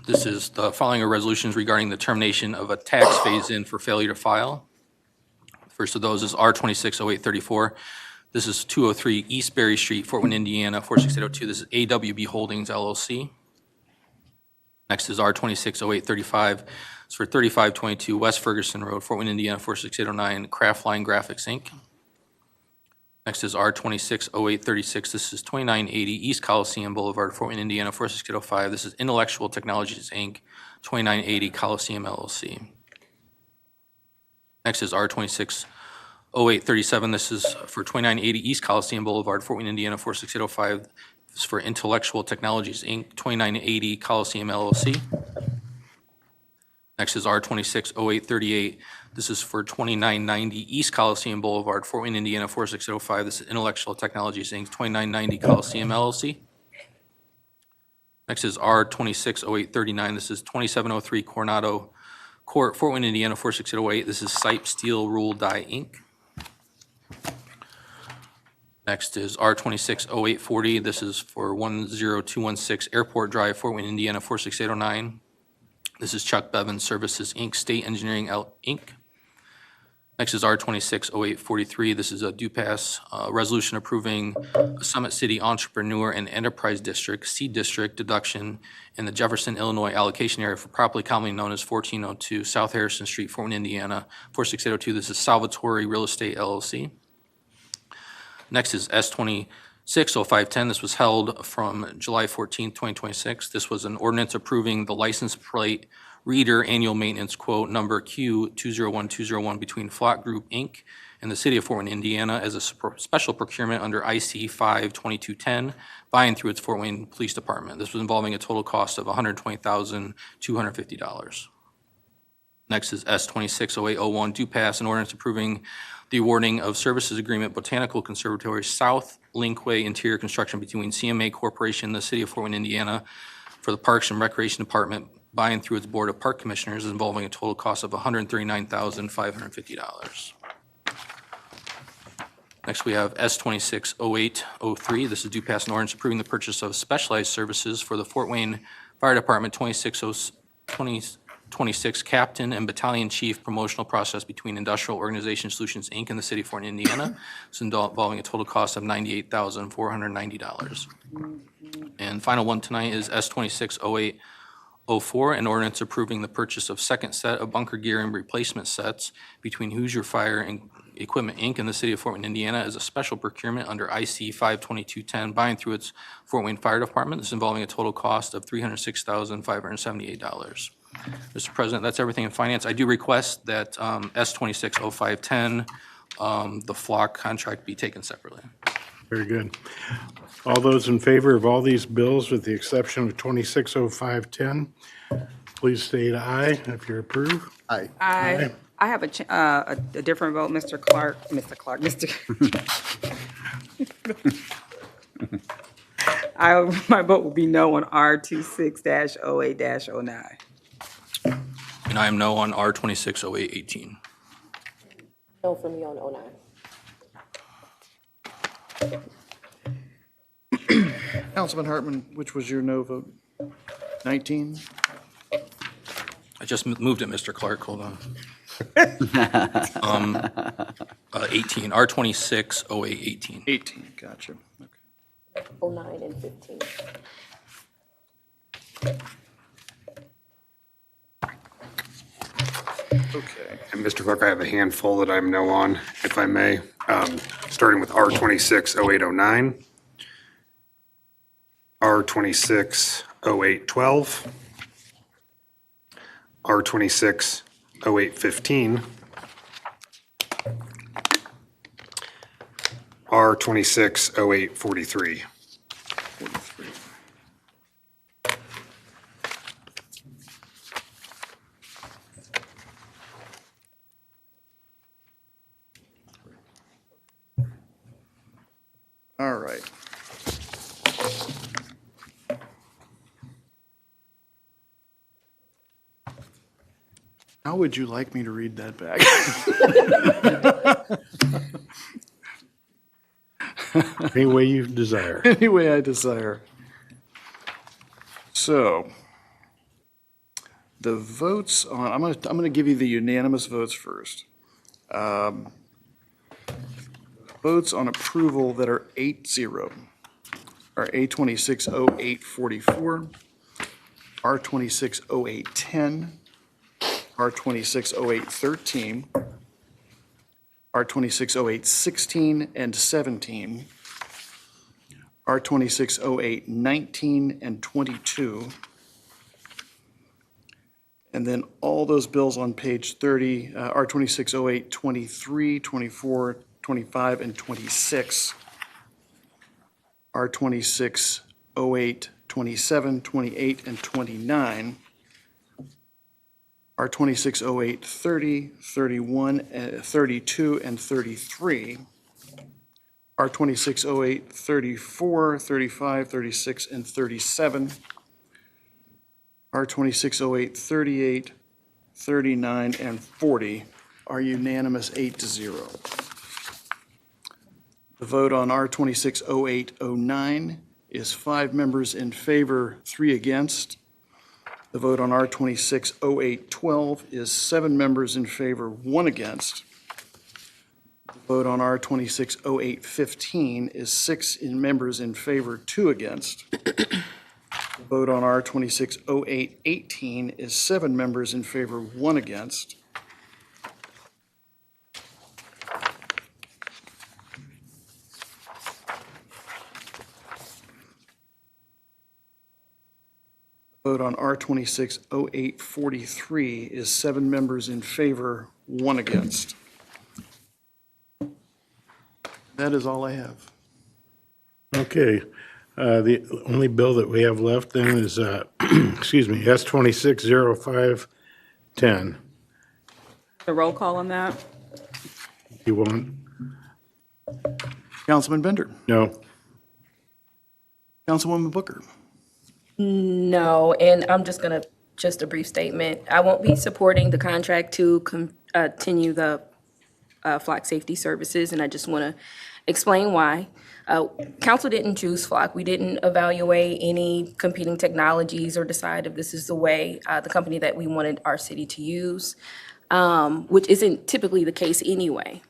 [SPEAKER 4] This is the following are resolutions regarding the termination of a tax phase-in for failure to file. First of those is R260834. This is 203 East Berry Street, Fort Wayne, Indiana, 46802. This is AWB Holdings LLC. Next is R260835. It's for 3522 West Ferguson Road, Fort Wayne, Indiana, 46809, Craftline Graphics, Inc. Next is R260836. This is 2980 East Coliseum Boulevard, Fort Wayne, Indiana, 46805. This is Intellectual Technologies, Inc., 2980 Coliseum LLC. Next is R260837. This is for 2980 East Coliseum Boulevard, Fort Wayne, Indiana, 46805. This is for Intellectual Technologies, Inc., 2980 Coliseum LLC. Next is R260838. This is for 2990 East Coliseum Boulevard, Fort Wayne, Indiana, 46805. This is Intellectual Technologies, Inc., 2990 Coliseum LLC. Next is R260839. This is 2703 Coronado Court, Fort Wayne, Indiana, 46808. This is Sipe Steel Rule Die, Inc. Next is R260840. This is for 10216 Airport Drive, Fort Wayne, Indiana, 46809. This is Chuck Bevins Services, Inc., State Engineering, Inc. Next is R260843. This is a DUPAS resolution approving a Summit City Entrepreneur and Enterprise District, C District deduction in the Jefferson, Illinois allocation area for properly commonly known as 1402 South Harrison Street, Fort Wayne, Indiana, 46802. This is Salvatore Real Estate LLC. Next is S260510. This was held from July 14, 2026. This was an ordinance approving the license plate reader annual maintenance quote number Q201201 between Flock Group, Inc. and the City of Fort Wayne, Indiana as a special procurement under IC 52210 by and through its Fort Wayne Police Department. This was involving a total cost of $120,250. Next is S260801, DUPAS, an ordinance approving the awarding of services agreement Botanical Conservatory South Linkway interior construction between CMA Corporation and the City of Fort Wayne, Indiana for the Parks and Recreation Department by and through its Board of Park Commissioners involving a total cost of $139,550. Next, we have S260803. This is DUPAS an ordinance approving the purchase of specialized services for the Fort Wayne Fire Department 2026 Captain and Battalion Chief promotional process between Industrial Organization Solutions, Inc. and the City of Fort Wayne, Indiana. It's involving a total cost of $98,490. And final one tonight is S260804. 2604, an ordinance approving the purchase of second set of bunker gear and replacement sets between Hoosier Fire and Equipment, Inc. and the city of Fort Wayne, Indiana as a special procurement under IC 52210 by and through its Fort Wayne Fire Department. This is involving a total cost of $306,578. Mr. President, that's everything in finance. I do request that S260510, the flock contract, be taken separately.
[SPEAKER 1] Very good. All those in favor of all these bills with the exception of 260510, please state aye if you approve.
[SPEAKER 11] Aye.
[SPEAKER 8] I have a different vote, Mr. Clark, my vote will be no on R26-08-09.
[SPEAKER 4] And I am no on R260818.
[SPEAKER 3] No for me on 09.
[SPEAKER 2] Councilman Hartman, which was your no vote? 19?
[SPEAKER 4] I just moved it, Mr. Clark, hold on. 18, R260818.
[SPEAKER 2] 18, gotcha. Okay.
[SPEAKER 3] 09 and 15.
[SPEAKER 2] Okay.
[SPEAKER 15] And Mr. Clerk, I have a handful that I'm no on, if I may, starting with R260809, R260812, R260815, R260843.
[SPEAKER 2] All right. How would you like me to read that back?
[SPEAKER 1] Any way you desire.
[SPEAKER 2] Any way I desire. So, the votes on, I'm gonna give you the unanimous votes first. Votes on approval that are 8-0 are A260844, R260810, R260813, R260816 and 17, R260819 and 22, and then all those bills on page 30, R2608 23, 24, 25, and 26, R2608 27, 28, and 29, R2608 30, 31, 32, and 33, R2608 34, 35, 36, and 37, R2608 38, 39, and 40 are unanimous 8-0. The vote on R260809 is 5 members in favor, 3 against. The vote on R260812 is 7 members in favor, 1 against. The vote on R260815 is 6 members in favor, 2 against. The vote on R260818 is 7 members in favor, 1 against. Vote on R260843 is 7 members in favor, 1 against. That is all I have.
[SPEAKER 1] Okay. The only bill that we have left then is, excuse me, S260510.
[SPEAKER 8] The roll call on that?
[SPEAKER 1] You want?
[SPEAKER 2] Councilman Bender.
[SPEAKER 1] No.
[SPEAKER 2] Councilwoman Booker.
[SPEAKER 3] No, and I'm just gonna, just a brief statement. I won't be supporting the contract to continue the flock safety services, and I just want to explain why. Council didn't choose flock. We didn't evaluate any competing technologies or decide if this is the way, the company that we wanted our city to use, which isn't typically the case anyway.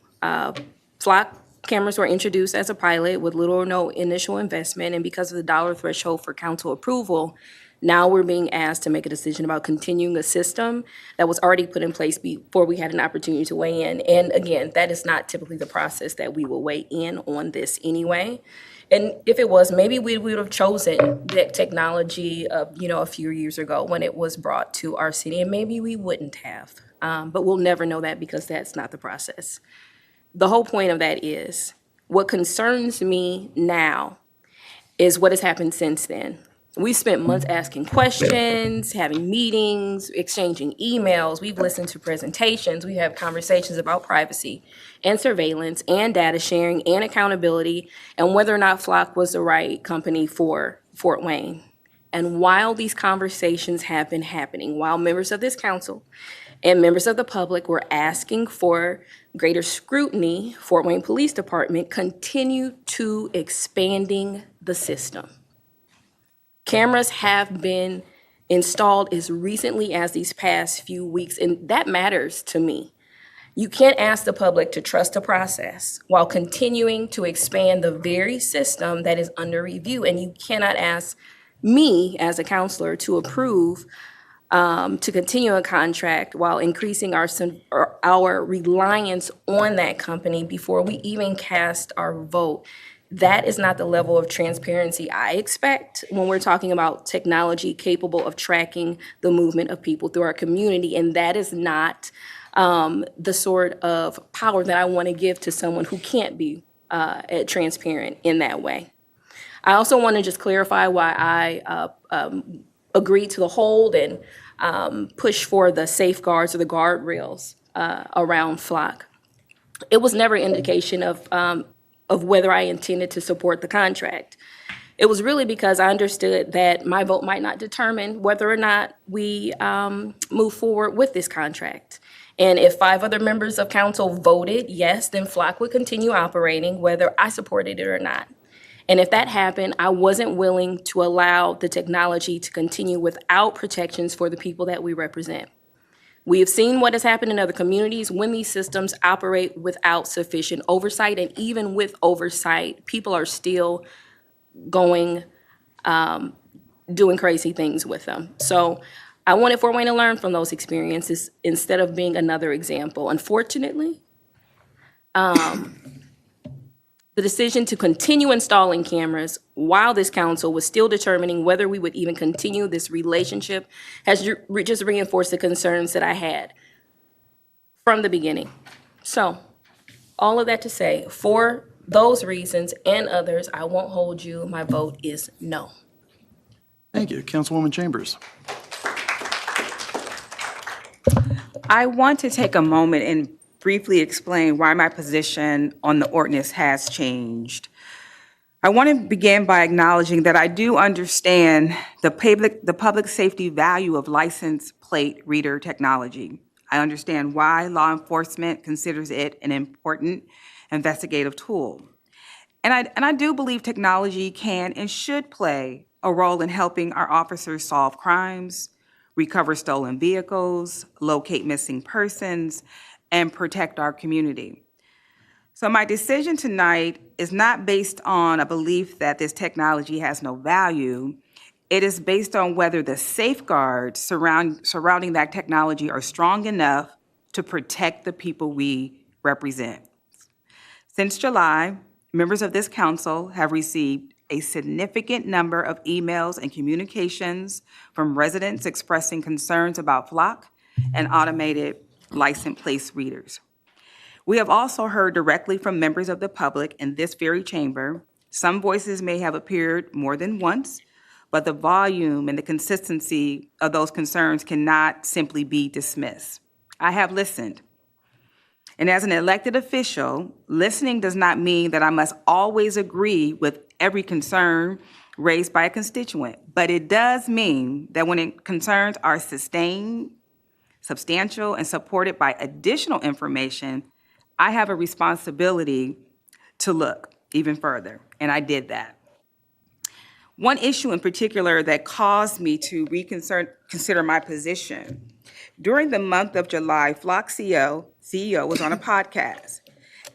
[SPEAKER 3] Flock cameras were introduced as a pilot with little or no initial investment, and because of the dollar threshold for council approval, Now we're being asked to make a decision about continuing a system that was already put in place before we had an opportunity to weigh in. And again, that is not typically the process that we will weigh in on this anyway. And if it was, maybe we would have chosen that technology, a few years ago when it was brought to our city, and maybe we wouldn't have. But we'll never know that because that's not the process. The whole point of that is, what concerns me now is what has happened since then. We spent months asking questions, having meetings, exchanging emails. We've listened to presentations. We have conversations about privacy and surveillance and data sharing and accountability and whether or not Flock was the right company for Fort Wayne. And while these conversations have been happening, while members of this council and members of the public were asking for greater scrutiny, Fort Wayne Police Department continued to expanding the system. Cameras have been installed as recently as these past few weeks, and that matters to me. You can't ask the public to trust a process while continuing to expand the very system that is under review, and you cannot ask me as a counselor to approve to continue a contract while increasing our reliance on that company before we even cast our vote. That is not the level of transparency I expect when we're talking about technology capable of tracking the movement of people through our community. And that is not the sort of power that I want to give to someone who can't be transparent in that way. I also want to just clarify why I agreed to the hold and push for the safeguards or the guardrails around Flock. It was never an indication of whether I intended to support the contract. It was really because I understood that my vote might not determine whether or not we move forward with this contract. And if 5 other members of council voted yes, then Flock would continue operating whether I supported it or not. And if that happened, I wasn't willing to allow the technology to continue without protections for the people that we represent. We have seen what has happened in other communities when these systems operate without sufficient oversight, and even with oversight, people are still going, doing crazy things with them. So I wanted Fort Wayne to learn from those experiences instead of being another example. Unfortunately, the decision to continue installing cameras while this council was still determining whether we would even continue this relationship has just reinforced the concerns that I had from the beginning. So, all of that to say, for those reasons and others, I won't hold you. My vote is no.
[SPEAKER 2] Thank you. Councilwoman Chambers.
[SPEAKER 8] I want to take a moment and briefly explain why my position on the ordinance has changed. I want to begin by acknowledging that I do understand the public safety value of license plate reader technology. I understand why law enforcement considers it an important investigative tool. And I do believe technology can and should play a role in helping our officers solve crimes, recover stolen vehicles, locate missing persons, and protect our community. So my decision tonight is not based on a belief that this technology has no value. It is based on whether the safeguards surrounding that technology are strong enough to protect the people we represent. Since July, members of this council have received a significant number of emails and communications from residents expressing concerns about Flock and automated license plate readers. We have also heard directly from members of the public in this very chamber. Some voices may have appeared more than once, but the volume and the consistency of those concerns cannot simply be dismissed. I have listened. And as an elected official, listening does not mean that I must always agree with every concern raised by a constituent, but it does mean that when concerns are sustained, substantial, and supported by additional information, I have a responsibility to look even further, and I did that. One issue in particular that caused me to consider my position, during the month of July, Flock CEO was on a podcast,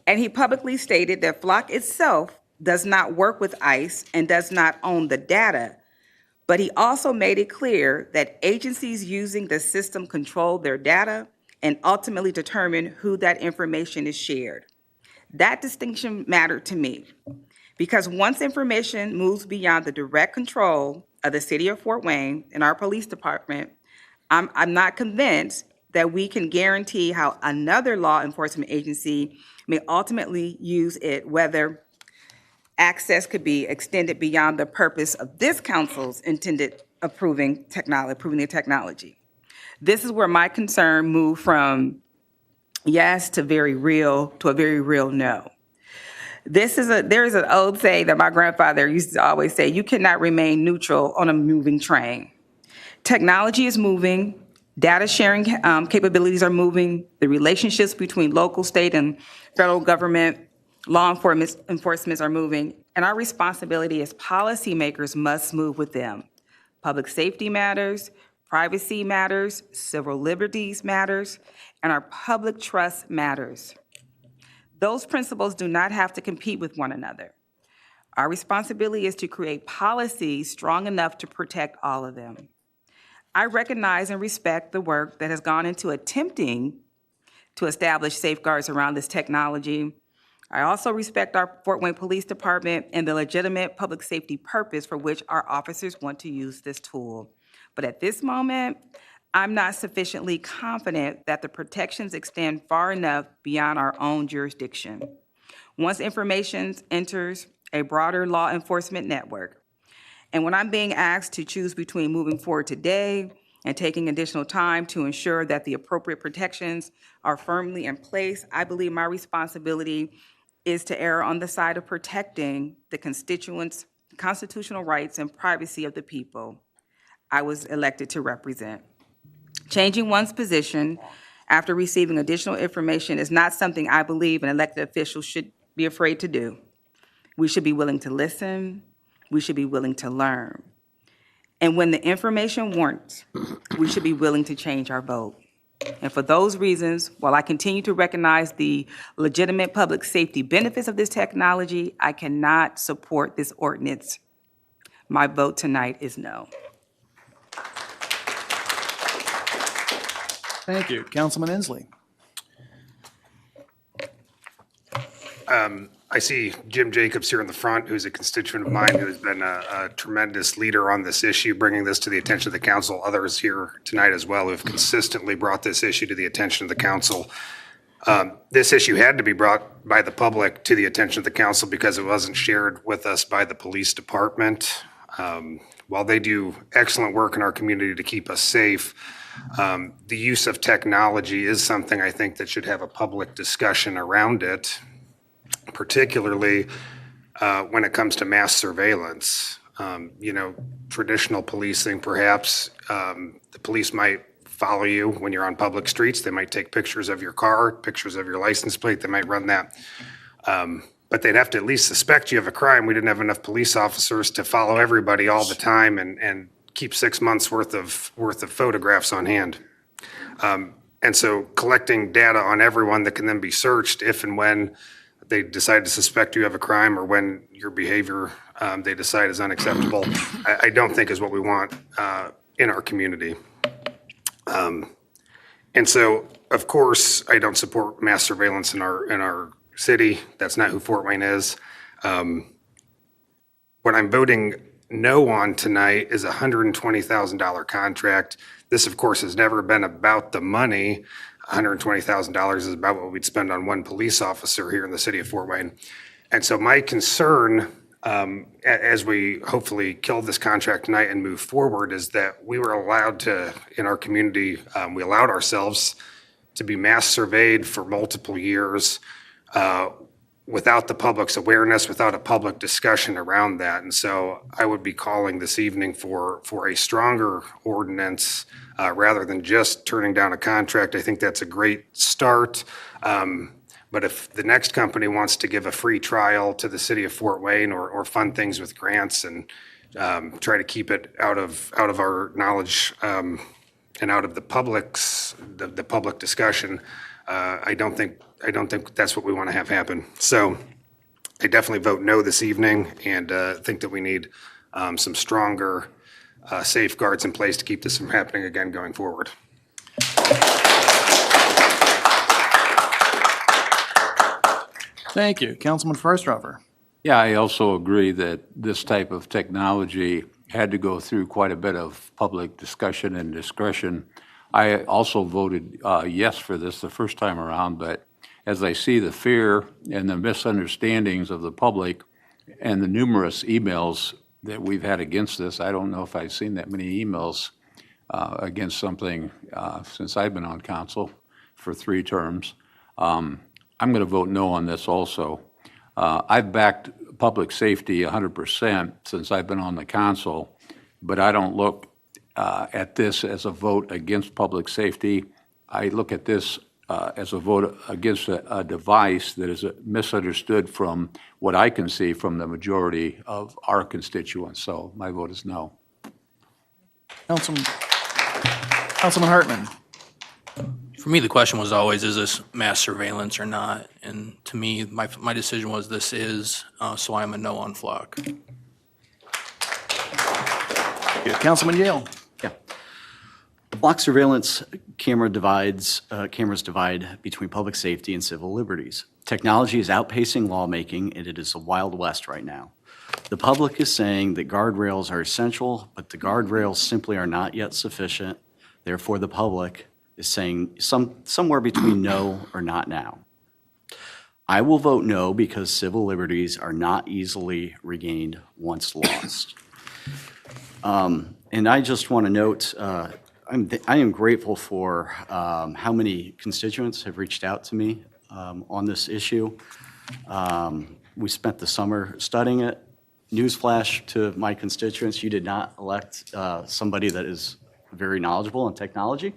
[SPEAKER 8] and he publicly stated that Flock itself does not work with ICE and does not own the data, But he also made it clear that agencies using the system control their data and ultimately determine who that information is shared. That distinction mattered to me because once information moves beyond the direct control of the city of Fort Wayne and our police department, I'm not convinced that we can guarantee how another law enforcement agency may ultimately use it, whether access could be extended beyond the purpose of this council's intended approving the technology. This is where my concern moved from yes to a very real no. There is an old saying that my grandfather used to always say, you cannot remain neutral on a moving train. Technology is moving, data sharing capabilities are moving, the relationships between local, state, and federal government, law enforcement are moving, and our responsibility as policymakers must move with them. Public safety matters, privacy matters, civil liberties matters, and our public trust matters. Those principles do not have to compete with one another. Our responsibility is to create policies strong enough to protect all of them. I recognize and respect the work that has gone into attempting to establish safeguards around this technology. I also respect our Fort Wayne Police Department and the legitimate public safety purpose for which our officers want to use this tool. But at this moment, I'm not sufficiently confident that the protections extend far enough beyond our own jurisdiction. Once information enters a broader law enforcement network, and when I'm being asked to choose between moving forward today and taking additional time to ensure that the appropriate protections are firmly in place, I believe my responsibility is to err on the side of protecting the constituents' constitutional rights and privacy of the people I was elected to represent. Changing one's position after receiving additional information is not something I believe an elected official should be afraid to do. We should be willing to listen. We should be willing to learn. And when the information warrants, we should be willing to change our vote. And for those reasons, while I continue to recognize the legitimate public safety benefits of this technology, I cannot support this ordinance. My vote tonight is no.
[SPEAKER 2] Thank you. Councilman Inslee.
[SPEAKER 15] I see Jim Jacobs here in the front, who's a constituent of mine, who has been a tremendous leader on this issue, bringing this to the attention of the council. Others here tonight as well who have consistently brought this issue to the attention of the council. This issue had to be brought by the public to the attention of the council because it wasn't shared with us by the police department. While they do excellent work in our community to keep us safe, the use of technology is something I think that should have a public discussion around it, particularly when it comes to mass surveillance. Traditional policing, perhaps, the police might follow you when you're on public streets. They might take pictures of your car, pictures of your license plate. They might run that. But they'd have to at least suspect you of a crime. We didn't have enough police officers to follow everybody all the time and keep 6 months worth of photographs on hand. And so collecting data on everyone that can then be searched if and when they decide to suspect you of a crime or when your behavior they decide is unacceptable, I don't think is what we want in our community. And so, of course, I don't support mass surveillance in our city. That's not who Fort Wayne is. What I'm voting no on tonight is a $120,000 contract. This, of course, has never been about the money. $120,000 is about what we'd spend on one police officer here in the city of Fort Wayne. And so my concern, as we hopefully kill this contract tonight and move forward, is that we were allowed to, in our community, we allowed ourselves to be mass surveyed for multiple years without the public's awareness, without a public discussion around that. And so I would be calling this evening for a stronger ordinance rather than just turning down a contract. I think that's a great start. But if the next company wants to give a free trial to the city of Fort Wayne or fund things with grants and try to keep it out of our knowledge and out of the public's the public discussion, I don't think that's what we want to have happen. So I definitely vote no this evening and think that we need some stronger safeguards in place to keep this from happening again going forward.
[SPEAKER 2] Thank you. Councilman Forstroffer.
[SPEAKER 7] Yeah, I also agree that this type of technology had to go through quite a bit of public discussion and discretion. I also voted yes for this the first time around, but as I see the fear and the misunderstandings of the public and the numerous emails that we've had against this, I don't know if I've seen that many emails against something since I've been on council for 3 terms. I'm going to vote no on this also. I've backed public safety 100% since I've been on the council, but I don't look at this as a vote against public safety. I look at this as a vote against a device that is misunderstood from what I can see from the majority of our constituents. So my vote is no.
[SPEAKER 2] Councilman Hartman.
[SPEAKER 4] For me, the question was always, is this mass surveillance or not? And to me, my decision was this is, so I am a no on Flock.
[SPEAKER 2] Councilman Yale.
[SPEAKER 5] Yeah. Flock surveillance cameras divide between public safety and civil liberties. Technology is outpacing lawmaking, and it is the Wild West right now. The public is saying that guardrails are essential, but the guardrails simply are not yet sufficient. Therefore, the public is saying somewhere between no or not now. I will vote no because civil liberties are not easily regained once lost. And I just want to note, I am grateful for how many constituents have reached out to me on this issue. We spent the summer studying it. Newsflash to my constituents, you did not elect somebody that is very knowledgeable in technology.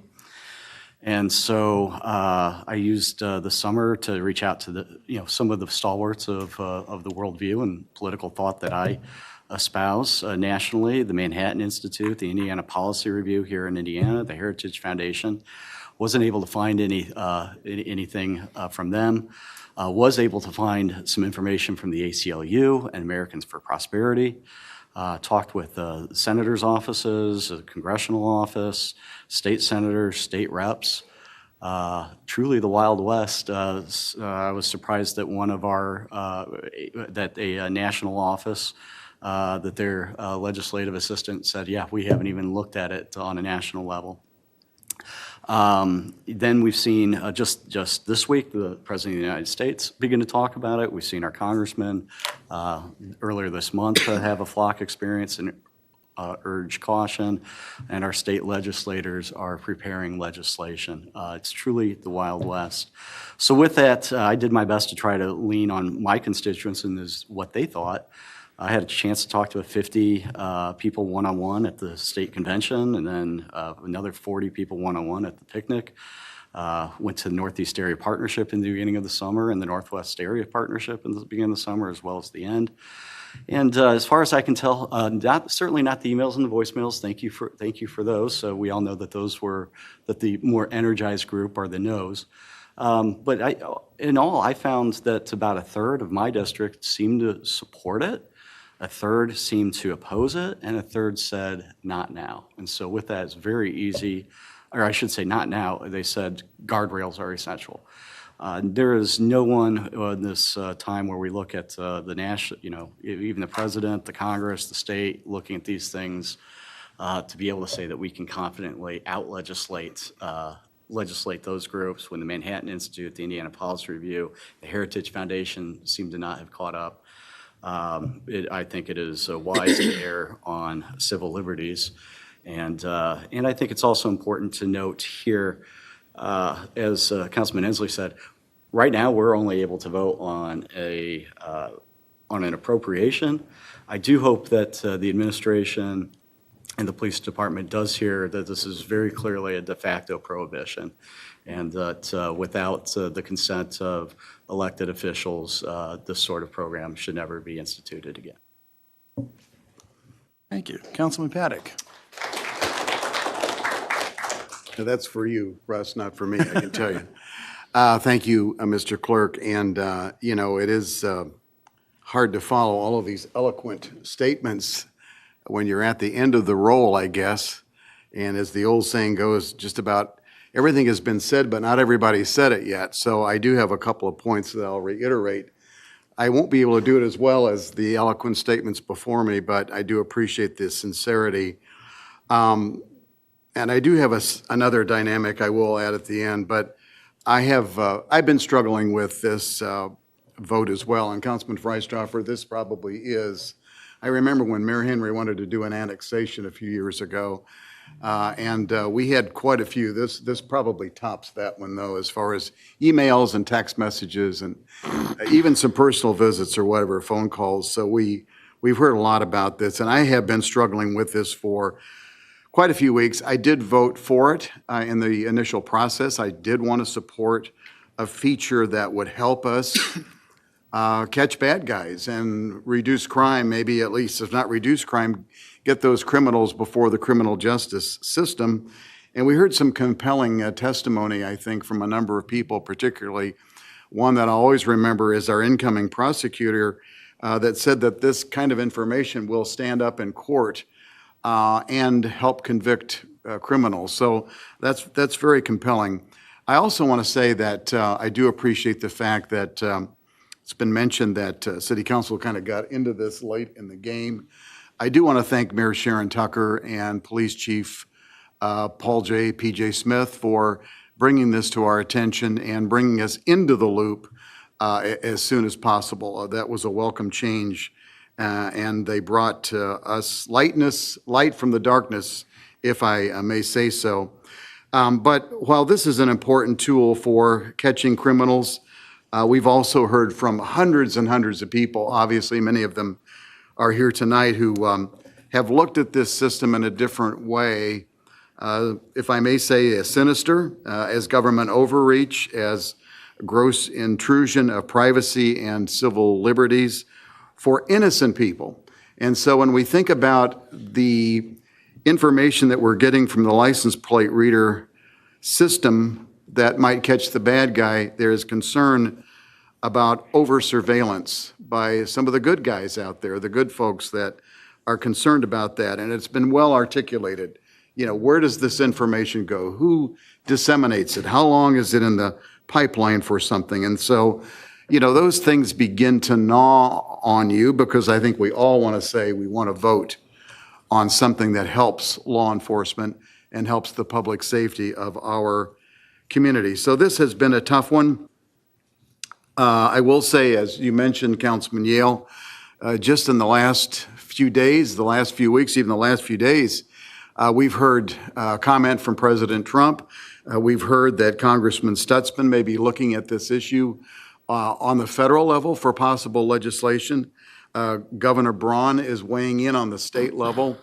[SPEAKER 5] And so I used the summer to reach out to some of the stalwarts of the worldview and political thought that I espouse nationally, the Manhattan Institute, the Indiana Policy Review here in Indiana, the Heritage Foundation. Wasn't able to find anything from them. Was able to find some information from the ACLU and Americans for Prosperity. Talked with senators' offices, the congressional office, state senators, state reps. Truly the Wild West. I was surprised that one of our, that a national office, that their legislative assistant said, yeah, we haven't even looked at it on a national level. Then we've seen just this week, the President of the United States begin to talk about it. We've seen our congressman earlier this month have a flock experience and urge caution, and our state legislators are preparing legislation. It's truly the Wild West. So with that, I did my best to try to lean on my constituents and what they thought. I had a chance to talk to 50 people one-on-one at the state convention, and then another 40 people one-on-one at the picnic. Went to the Northeast Area Partnership in the beginning of the summer and the Northwest Area Partnership in the beginning of the summer as well as the end. And as far as I can tell, certainly not the emails and the voicemails. Thank you for those. So we all know that that the more energized group are the no's. But in all, I found that about a third of my district seemed to support it. A third seemed to oppose it, and a third said, not now. And so with that, it's very easy, or I should say not now, they said guardrails are essential. There is no one in this time where we look at the national, even the president, the Congress, the state, looking at these things to be able to say that we can confidently out-legislate those groups when the Manhattan Institute, the Indiana Policy Review, the Heritage Foundation seem to not have caught up. I think it is wise to err on civil liberties. And I think it's also important to note here, as Councilman Inslee said, right now we're only able to vote on an appropriation. I do hope that the administration and the police department does hear that this is very clearly a de facto prohibition, and that without the consent of elected officials, this sort of program should never be instituted again.
[SPEAKER 2] Thank you. Councilman Paddock.
[SPEAKER 11] Now, that's for you, Russ, not for me, I can tell you. Thank you, Mr. Clerk. And, it is hard to follow all of these eloquent statements when you're at the end of the roll, I guess, and as the old saying goes, just about everything has been said, but not everybody said it yet. So I do have a couple of points that I'll reiterate. I won't be able to do it as well as the eloquent statements before me, but I do appreciate the sincerity. And I do have another dynamic I will add at the end, but I've been struggling with this vote as well. And Councilman Freistoffer, this probably is. I remember when Mayor Henry wanted to do an annexation a few years ago, and we had quite a few. This probably tops that one, though, as far as emails and text messages and even some personal visits or whatever, phone calls. So we've heard a lot about this, and I have been struggling with this for quite a few weeks. I did vote for it in the initial process. I did want to support a feature that would help us catch bad guys and reduce crime, maybe at least, if not reduce crime, get those criminals before the criminal justice system. And we heard some compelling testimony, I think, from a number of people, particularly one that I always remember is our incoming prosecutor that said that this kind of information will stand up in court and help convict criminals. So that's very compelling. I also want to say that I do appreciate the fact that it's been mentioned that City Council kind of got into this late in the game. I do want to thank Mayor Sharon Tucker and Police Chief Paul J. P.J. Smith for bringing this to our attention and bringing us into the loop as soon as possible. That was a welcome change, and they brought us light from the darkness, if I may say so. But while this is an important tool for catching criminals, we've also heard from hundreds and hundreds of people, obviously many of them are here tonight, who have looked at this system in a different way, if I may say, as sinister, as government overreach, as gross intrusion of privacy and civil liberties for innocent people. And so when we think about the information that we're getting from the license plate reader system that might catch the bad guy, there is concern about over surveillance by some of the good guys out there, the good folks that are concerned about that. And it's been well articulated. You know, where does this information go? Who disseminates it? How long is it in the pipeline for something? And so, you know, those things begin to gnaw on you, because I think we all want to say we want to vote on something that helps law enforcement and helps the public safety of our community. So this has been a tough one. I will say, as you mentioned, Councilman Yale, just in the last few days, the last few weeks, even the last few days, we've heard comment from President Trump. We've heard that Congressman Stutzman may be looking at this issue on the federal level for possible legislation. Governor Braun is weighing in on the state level.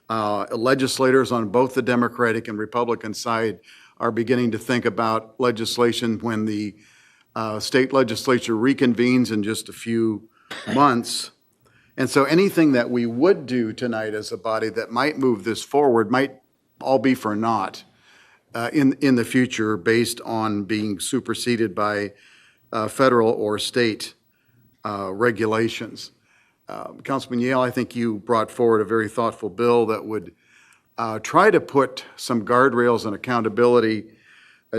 [SPEAKER 11] Legislators on both the Democratic and Republican side are beginning to think about legislation when the state legislature reconvenes in just a few months. And so anything that we would do tonight as a body that might move this forward might all be for naught in the future, based on being superseded by federal or state regulations. Councilman Yale, I think you brought forward a very thoughtful bill that would try to put some guardrails and accountability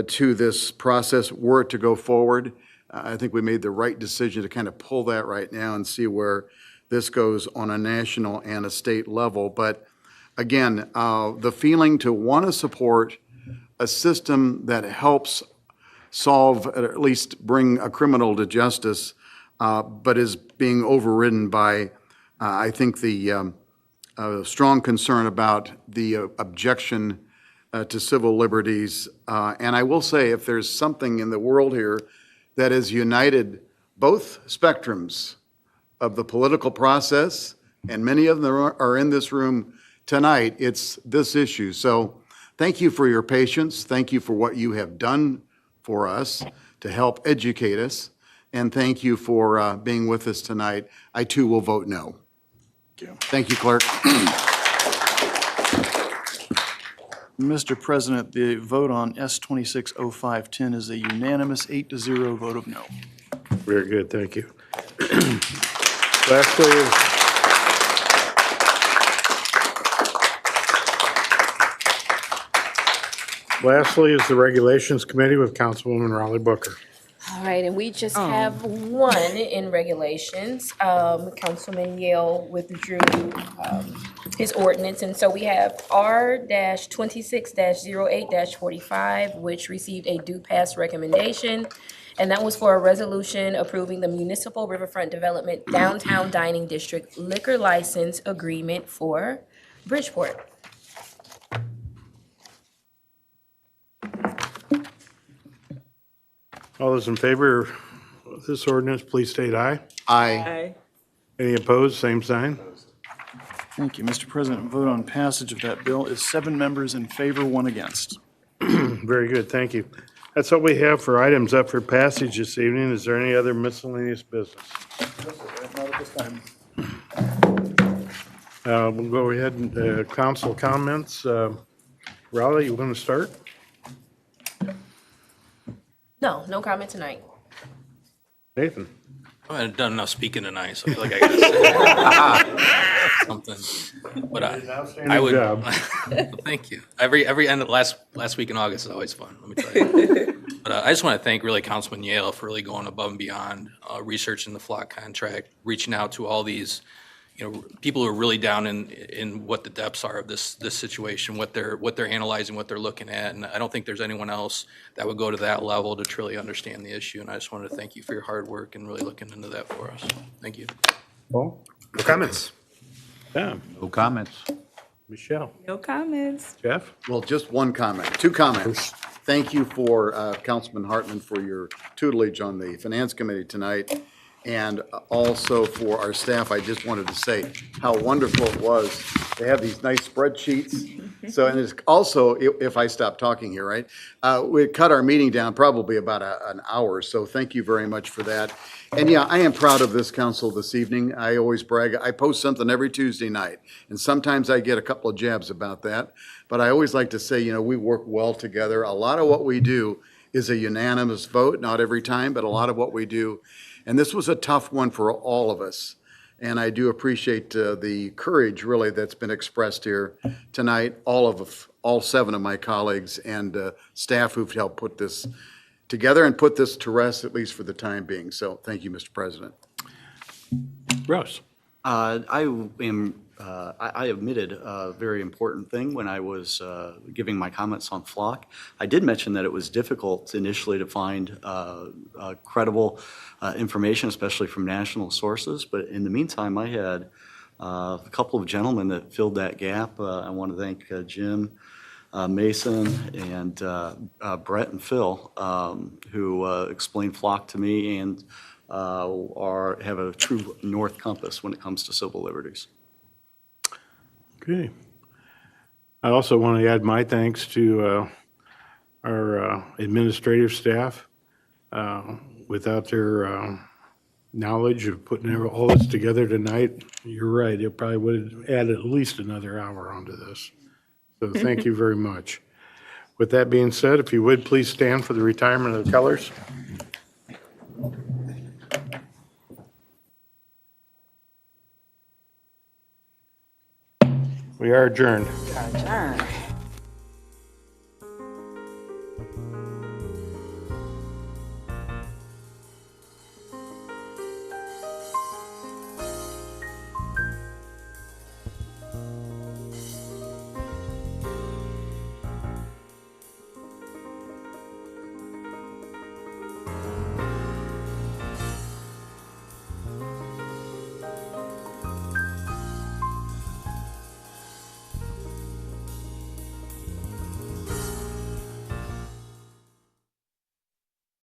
[SPEAKER 11] to this process were it to go forward. I think we made the right decision to kind of pull that right now and see where this goes on a national and a state level. But again, the feeling to want to support a system that helps solve, at least bring a criminal to justice, but is being overridden by, I think, the strong concern about the objection to civil liberties. And I will say, if there's something in the world here that has united both spectrums of the political process, and many of them are in this room tonight, it's this issue. So thank you for your patience. Thank you for what you have done for us to help educate us. And thank you for being with us tonight. I too will vote no. Thank you, Clerk.
[SPEAKER 2] Mr. President, the vote on S-260510 is a unanimous 8-0 vote of no.
[SPEAKER 1] Very good, thank you. Lastly, Lastly is the Regulations Committee with Councilwoman Raleigh Booker.
[SPEAKER 3] All right, and we just have one in regulations. Councilman Yale withdrew his ordinance, and so we have R-26-08-45, which received a due pass recommendation, and that was for a resolution approving the Municipal Riverfront Development Downtown Dining District liquor license agreement for Bridgeport.
[SPEAKER 1] All those in favor of this ordinance, please state aye.
[SPEAKER 11] Aye.
[SPEAKER 1] Any opposed, same sign.
[SPEAKER 2] Thank you, Mr. President. Vote on passage of that bill is 7 members in favor, 1 against.
[SPEAKER 1] Very good, thank you. That's what we have for items up for passage this evening. Is there any other miscellaneous business?
[SPEAKER 2] Not at this time.
[SPEAKER 1] We'll go ahead and council comments. Raleigh, you want to start?
[SPEAKER 3] No comment tonight.
[SPEAKER 1] Nathan?
[SPEAKER 4] I haven't done enough speaking tonight, so I feel like I gotta say something. But I would, thank you. Every end of last week in August is always fun, let me tell you. But I just want to thank really Councilman Yale for really going above and beyond, researching the flock contract, reaching out to all these, people who are really down in what the depths are of this situation, what they're analyzing, what they're looking at. And I don't think there's anyone else that would go to that level to truly understand the issue. And I just wanted to thank you for your hard work and really looking into that for us. Thank you.
[SPEAKER 1] Paul?
[SPEAKER 15] No comments.
[SPEAKER 1] Tom?
[SPEAKER 7] No comments.
[SPEAKER 1] Michelle?
[SPEAKER 8] No comments.
[SPEAKER 1] Jeff?
[SPEAKER 11] Well, just one comment, 2 comments. Thank you for Councilman Hartman for your tutelage on the Finance Committee tonight. And also for our staff, I just wanted to say how wonderful it was. They have these nice spreadsheets. So, and it's also, if I stop talking here, right? We cut our meeting down probably about an hour. So thank you very much for that. And yeah, I am proud of this council this evening. I always brag. I post something every Tuesday night. And sometimes I get a couple of jabs about that. But I always like to say, we work well together. A lot of what we do is a unanimous vote, not every time, but a lot of what we do. And this was a tough one for all of us. And I do appreciate the courage, really, that's been expressed here tonight. All 7 of my colleagues and staff who've helped put this together and put this to rest, at least for the time being. So thank you, Mr. President.
[SPEAKER 1] Russ?
[SPEAKER 5] I omitted a very important thing when I was giving my comments on flock. I did mention that it was difficult initially to find credible information, especially from national sources. But in the meantime, I had a couple of gentlemen that filled that gap. I want to thank Jim Mason and Brett and Phil, who explained flock to me and have a true north compass when it comes to civil liberties.
[SPEAKER 1] Okay. I also want to add my thanks to our administrative staff. Without their knowledge of putting all this together tonight, you're right, it probably would have added at least another hour onto this. So thank you very much. With that being said, if you would, please stand for the retirement of the colors. We are adjourned.
[SPEAKER 8] Adjourn.